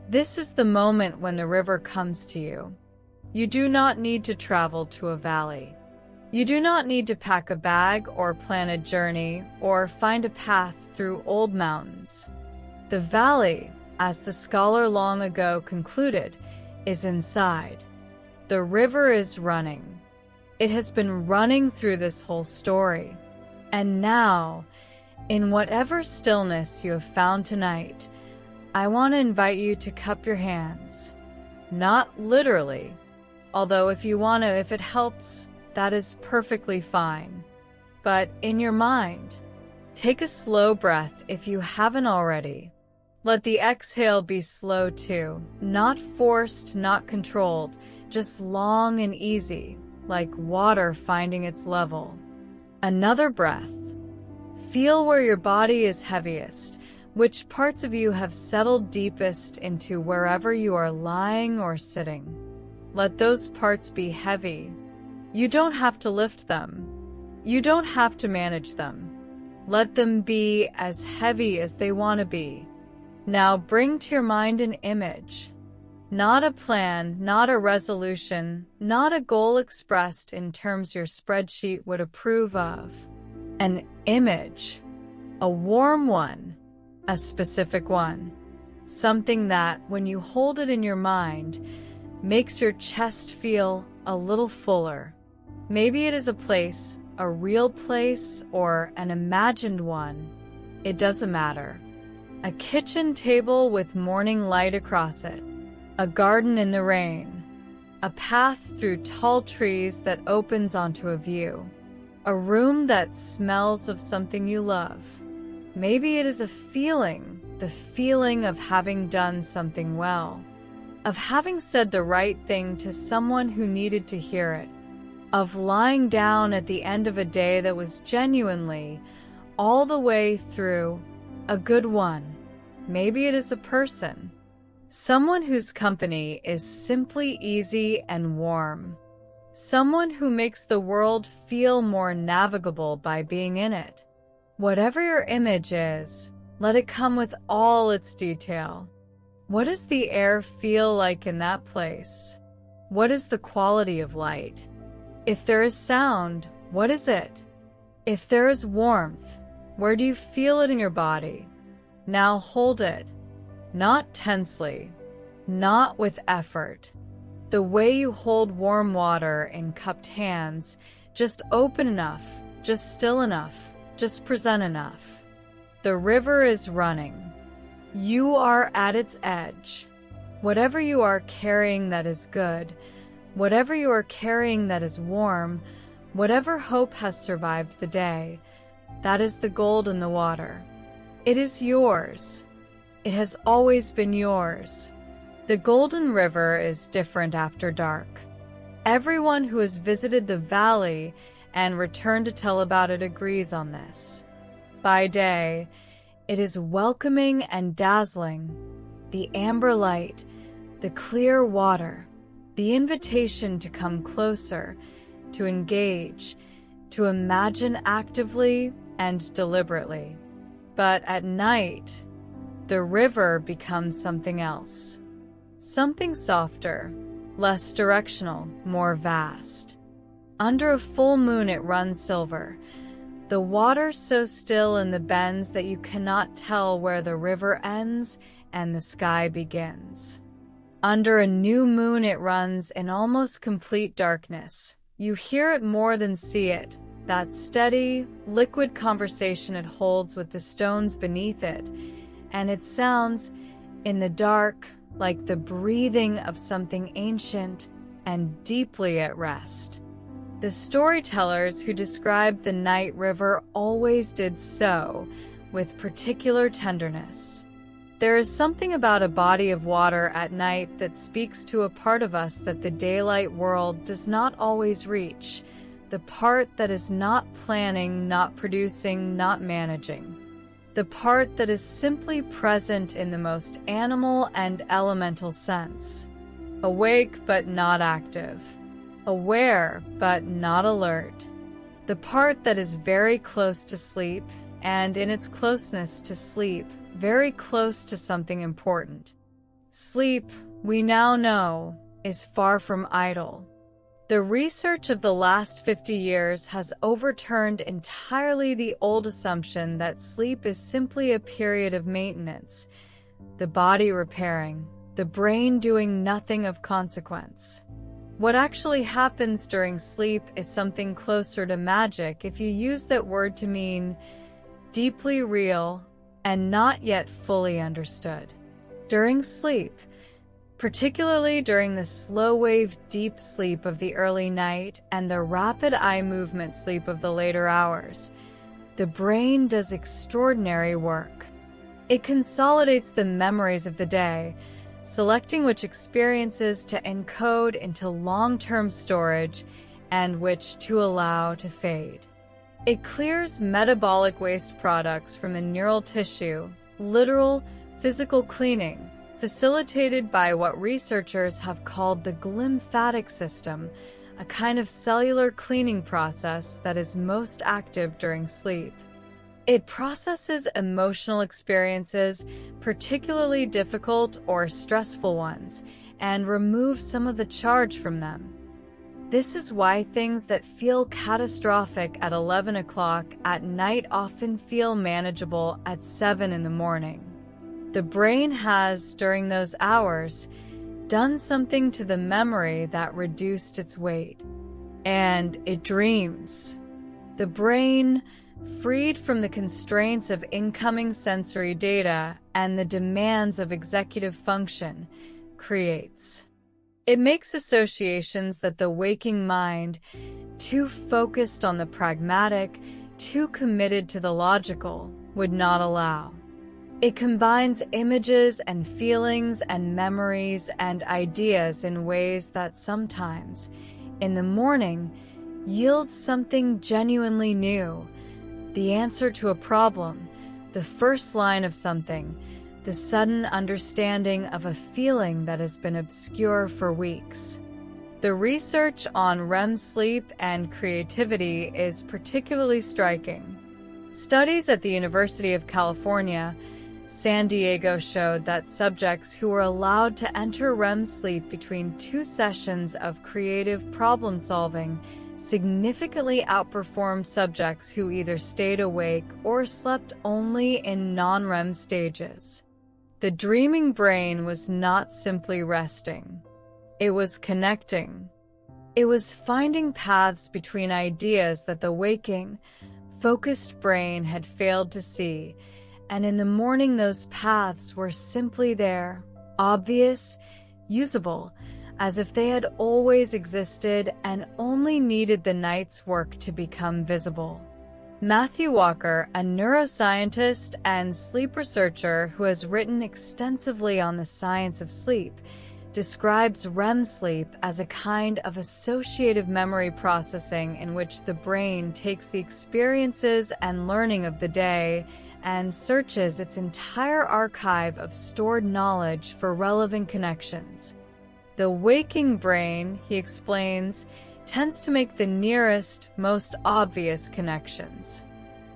This is the moment when the river comes to you. You do not need to travel to a valley. You do not need to pack a bag or plan a journey or find a path through old mountains. The valley, as the scholar long ago concluded, is inside. The river is running. It has been running through this whole story. And now, in whatever stillness you have found tonight, I want to invite you to cup your hands. Not literally, although if you want to, if it helps, that is perfectly fine. But in your mind, take a slow breath if you haven't already. Let the exhale be slow too, not forced, not controlled, just long and easy, like water finding its level. Another breath. Feel where your body is heaviest, which parts of you have settled deepest into wherever you are lying or sitting. Let those parts be heavy. You don't have to lift them. You don't have to manage them. Let them be as heavy as they want to be. Now bring to your mind an image. Not a plan, not a resolution, not a goal expressed in terms your spreadsheet would approve of. An image. A warm one. A specific one. Something that, when you hold it in your mind, makes your chest feel a little fuller. Maybe it is a place, a real place, or an imagined one. It doesn't matter. A kitchen table with morning light across it. A garden in the rain. A path through tall trees that opens onto a view. A room that smells of something you love. Maybe it is a feeling, the feeling of having done something well. Of having said the right thing to someone who needed to hear it. Of lying down at the end of a day that was genuinely, all the way through, a good one. Maybe it is a person. Someone whose company is simply easy and warm. Someone who makes the world feel more navigable by being in it. Whatever your image is, let it come with all its detail. What does the air feel like in that place? What is the quality of light? If there is sound, what is it? If there is warmth, where do you feel it in your body? Now hold it. Not tensely, not with effort. The way you hold warm water in cupped hands, just open enough, just still enough, just present enough. The river is running. You are at its edge. Whatever you are carrying that is good, whatever you are carrying that is warm, whatever hope has survived the day, that is the gold in the water. It is yours. It has always been yours. The Golden River is different after dark. Everyone who has visited the valley and returned to tell about it agrees on this. By day, it is welcoming and dazzling. The amber light, the clear water, the invitation to come closer, to engage, to imagine actively and deliberately. But at night, the river becomes something else. Something softer, less directional, more vast. Under a full moon it runs silver. The water so still in the bends that you cannot tell where the river ends and the sky begins. Under a new moon it runs in almost complete darkness. You hear it more than see it, that steady, liquid conversation it holds with the stones beneath it, and it sounds, in the dark, like the breathing of something ancient and deeply at rest. The storytellers who described the night river always did so with particular tenderness. There is something about a body of water at night that speaks to a part of us that the daylight world does not always reach, the part that is not planning, not producing, not managing. The part that is simply present in the most animal and elemental sense. Awake but not active. Aware but not alert. The part that is very close to sleep, and in its closeness to sleep, very close to something important. Sleep, we now know, is far from idle. The research of the last 50 years has overturned entirely the old assumption that sleep is simply a period of maintenance, the body repairing, the brain doing nothing of consequence. What actually happens during sleep is something closer to magic if you use that word to mean deeply real and not yet fully understood. During sleep, particularly during the slow-wave deep sleep of the early night and the rapid eye movement sleep of the later hours, the brain does extraordinary work. It consolidates the memories of the day, selecting which experiences to encode into long-term storage and which to allow to fade. It clears metabolic waste products from the neural tissue, literal, physical cleaning, facilitated by what researchers have called the glymphatic system, a kind of cellular cleaning process that is most active during sleep. It processes emotional experiences, particularly difficult or stressful ones, and removes some of the charge from them. This is why things that feel catastrophic at 11 o'clock at night often feel manageable at 7 in the morning. The brain has, during those hours, done something to the memory that reduced its weight. And it dreams. The brain, freed from the constraints of incoming sensory data and the demands of executive function, creates. It makes associations that the waking mind, too focused on the pragmatic, too committed to the logical, would not allow. It combines images and feelings and memories and ideas in ways that sometimes, in the morning, yield something genuinely new, the answer to a problem, the first line of something, the sudden understanding of a feeling that has been obscure for weeks. The research on REM sleep and creativity is particularly striking. Studies at the University of California, San Diego showed that subjects who were allowed to enter REM sleep between 2 sessions of creative problem solving significantly outperformed subjects who either stayed awake or slept only in non-REM stages. The dreaming brain was not simply resting. It was connecting. It was finding paths between ideas that the waking, focused brain had failed to see, and in the morning those paths were simply there, obvious, usable, as if they had always existed and only needed the night's work to become visible. Matthew Walker, a neuroscientist and sleep researcher who has written extensively on the science of sleep, describes REM sleep as a kind of associative memory processing in which the brain takes the experiences and learning of the day and searches its entire archive of stored knowledge for relevant connections. The waking brain, he explains, tends to make the nearest, most obvious connections.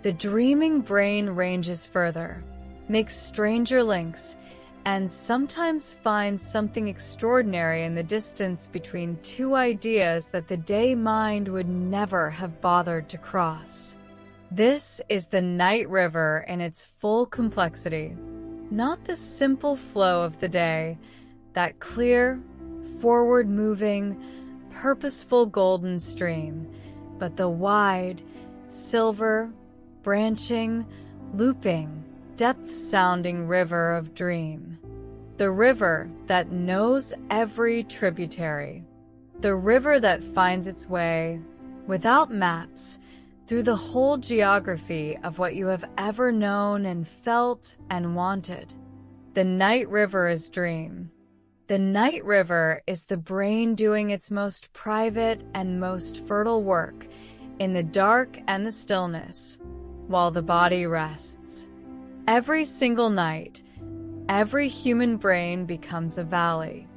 The dreaming brain ranges further, makes stranger links, and sometimes finds something extraordinary in the distance between 2 ideas that the day mind would never have bothered to cross. This is the night river in its full complexity, not the simple flow of the day, that clear, forward-moving, purposeful golden stream, but the wide, silver, branching, looping, depth-sounding river of dream. The river that knows every tributary. The river that finds its way, without maps, through the whole geography of what you have ever known and felt and wanted. The night river is dream. The night river is the brain doing its most private and most fertile work in the dark and the stillness, while the body rests. Every single night, every human brain becomes a valley.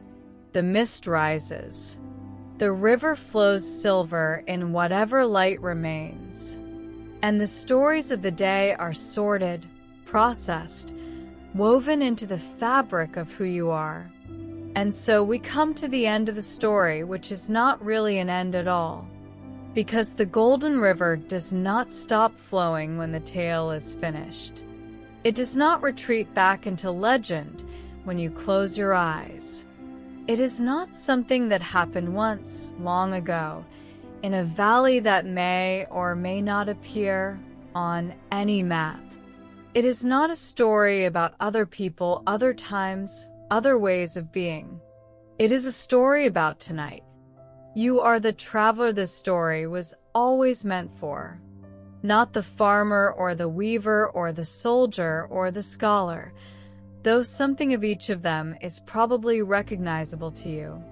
The mist rises. The river flows silver in whatever light remains. And the stories of the day are sorted, processed, woven into the fabric of who you are. And so we come to the end of the story, which is not really an end at all, because the golden river does not stop flowing when the tale is finished. It does not retreat back into legend when you close your eyes. It is not something that happened once, long ago, in a valley that may or may not appear on any map. It is not a story about other people, other times, other ways of being. It is a story about tonight. You are the traveler this story was always meant for. Not the farmer or the weaver or the soldier or the scholar, though something of each of them is probably recognizable to you.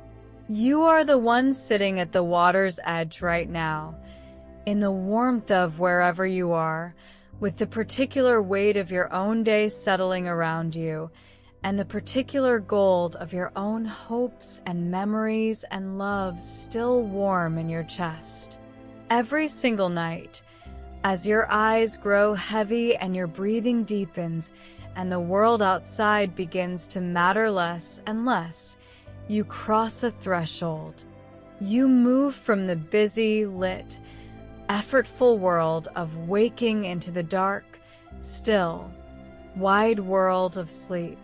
You are the one sitting at the water's edge right now, in the warmth of wherever you are, with the particular weight of your own day settling around you, and the particular gold of your own hopes and memories and loves still warm in your chest. Every single night, as your eyes grow heavy and your breathing deepens and the world outside begins to matter less and less, you cross a threshold. You move from the busy, lit, effortful world of waking into the dark, still, wide world of sleep.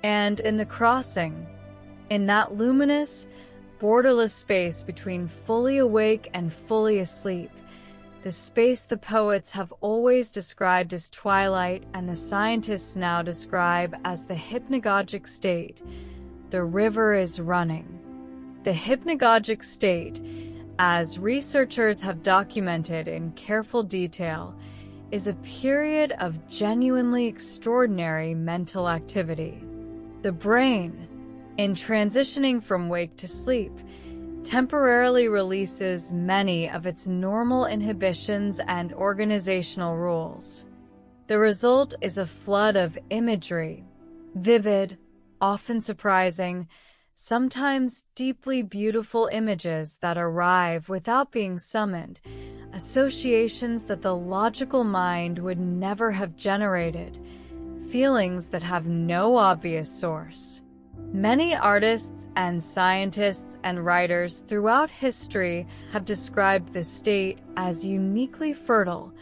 And in the crossing, in that luminous, borderless space between fully awake and fully asleep, the space the poets have always described as twilight and the scientists now describe as the hypnagogic state, the river is running. The hypnagogic state, as researchers have documented in careful detail, is a period of genuinely extraordinary mental activity. The brain, in transitioning from wake to sleep, temporarily releases many of its normal inhibitions and organizational rules. The result is a flood of imagery, vivid, often surprising, sometimes deeply beautiful images that arrive without being summoned, associations that the logical mind would never have generated, feelings that have no obvious source. Many artists and scientists and writers throughout history have described this state as uniquely fertile,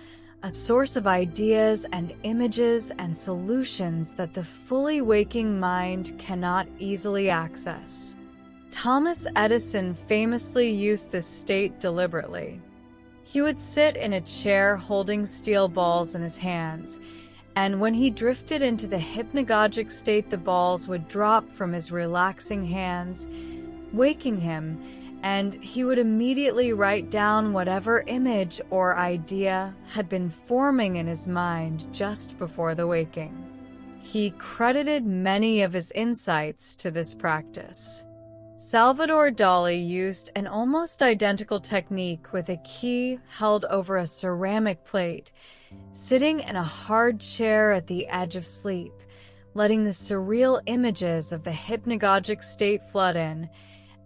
a source of ideas and images and solutions that the fully waking mind cannot easily access. Thomas Edison famously used this state deliberately. He would sit in a chair holding steel balls in his hands, and when he drifted into the hypnagogic state, the balls would drop from his relaxing hands, waking him, and he would immediately write down whatever image or idea had been forming in his mind just before the waking. He credited many of his insights to this practice. Salvador Dali used an almost identical technique with a key held over a ceramic plate, sitting in a hard chair at the edge of sleep, letting the surreal images of the hypnagogic state flood in,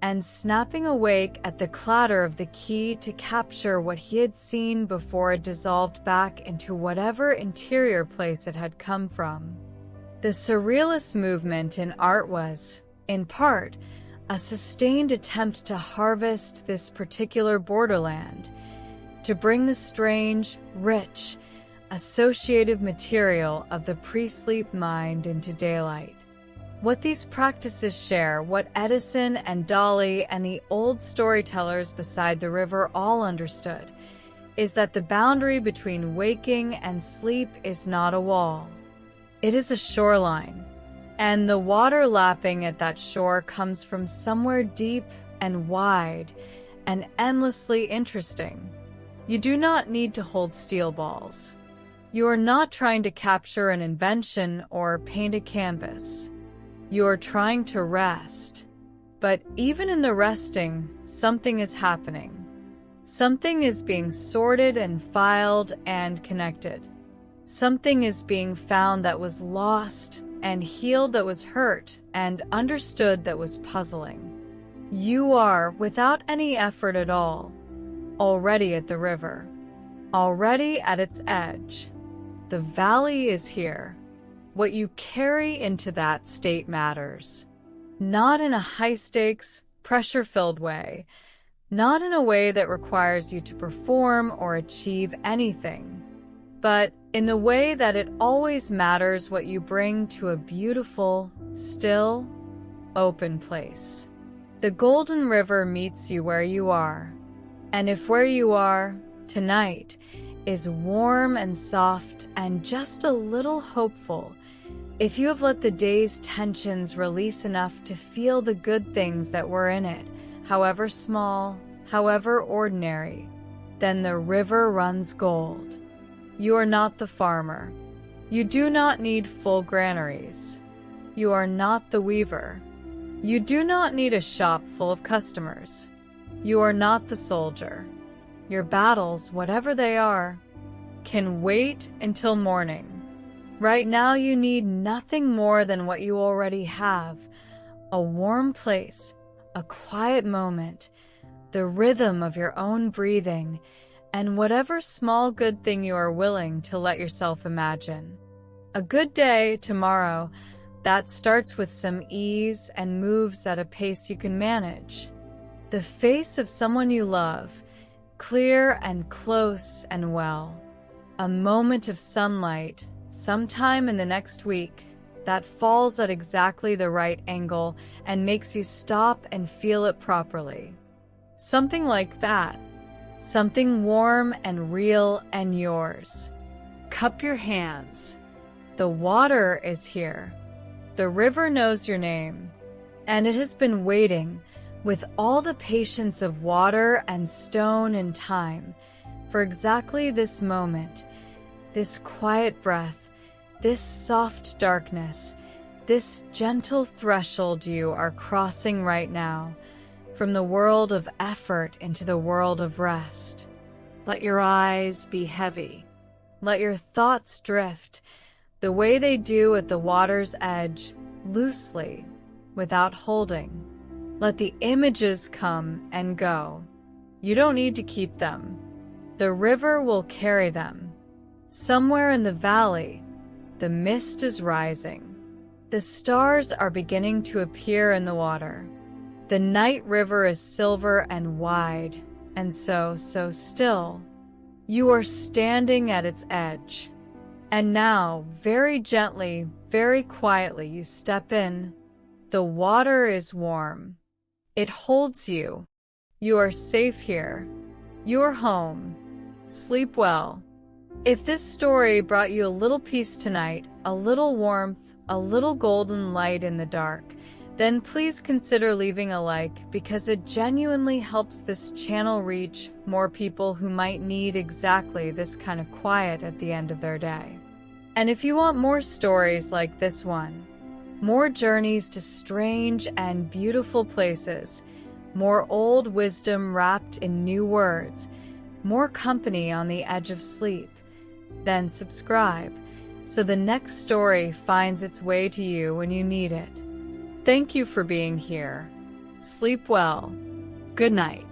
and snapping awake at the clatter of the key to capture what he had seen before it dissolved back into whatever interior place it had come from. The surrealist movement in art was, in part, a sustained attempt to harvest this particular borderland, to bring the strange, rich, associative material of the pre-sleep mind into daylight. What these practices share, what Edison and Dali and the old storytellers beside the river all understood, is that the boundary between waking and sleep is not a wall. It is a shoreline, and the water lapping at that shore comes from somewhere deep and wide and endlessly interesting. You do not need to hold steel balls. You are not trying to capture an invention or paint a canvas. You are trying to rest. But even in the resting, something is happening. Something is being sorted and filed and connected. Something is being found that was lost and healed that was hurt and understood that was puzzling. You are, without any effort at all, already at the river, already at its edge. The valley is here. What you carry into that state matters. Not in a high-stakes, pressure-filled way. Not in a way that requires you to perform or achieve anything. But in the way that it always matters what you bring to a beautiful, still, open place. The Golden River meets you where you are. And if where you are, tonight, is warm and soft and just a little hopeful, if you have let the day's tensions release enough to feel the good things that were in it, however small, however ordinary, then the river runs gold. You are not the farmer. You do not need full granaries. You are not the weaver. You do not need a shop full of customers. You are not the soldier. Your battles, whatever they are, can wait until morning. Right now you need nothing more than what you already have. A warm place, a quiet moment, the rhythm of your own breathing, and whatever small good thing you are willing to let yourself imagine. A good day tomorrow that starts with some ease and moves at a pace you can manage. The face of someone you love, clear and close and well. A moment of sunlight, sometime in the next week, that falls at exactly the right angle and makes you stop and feel it properly. Something like that. Something warm and real and yours. Cup your hands. The water is here. The river knows your name, and it has been waiting with all the patience of water and stone and time for exactly this moment, this quiet breath, this soft darkness, this gentle threshold you are crossing right now, from the world of effort into the world of rest. Let your eyes be heavy. Let your thoughts drift, the way they do at the water's edge, loosely, without holding. Let the images come and go. You don't need to keep them. The river will carry them. Somewhere in the valley, the mist is rising. The stars are beginning to appear in the water. The night river is silver and wide, and so still. You are standing at its edge. And now, very gently, very quietly, you step in. The water is warm. It holds you. You are safe here. You are home. Sleep well. If this story brought you a little peace tonight, a little warmth, a little golden light in the dark, then please consider leaving a like, because it genuinely helps this channel reach more people who might need exactly this kind of quiet at the end of their day. And if you want more stories like this one, more journeys to strange and beautiful places, more old wisdom wrapped in new words, more company on the edge of sleep, then subscribe so the next story finds its way to you when you need it. Thank you for being here. Sleep well. Good night.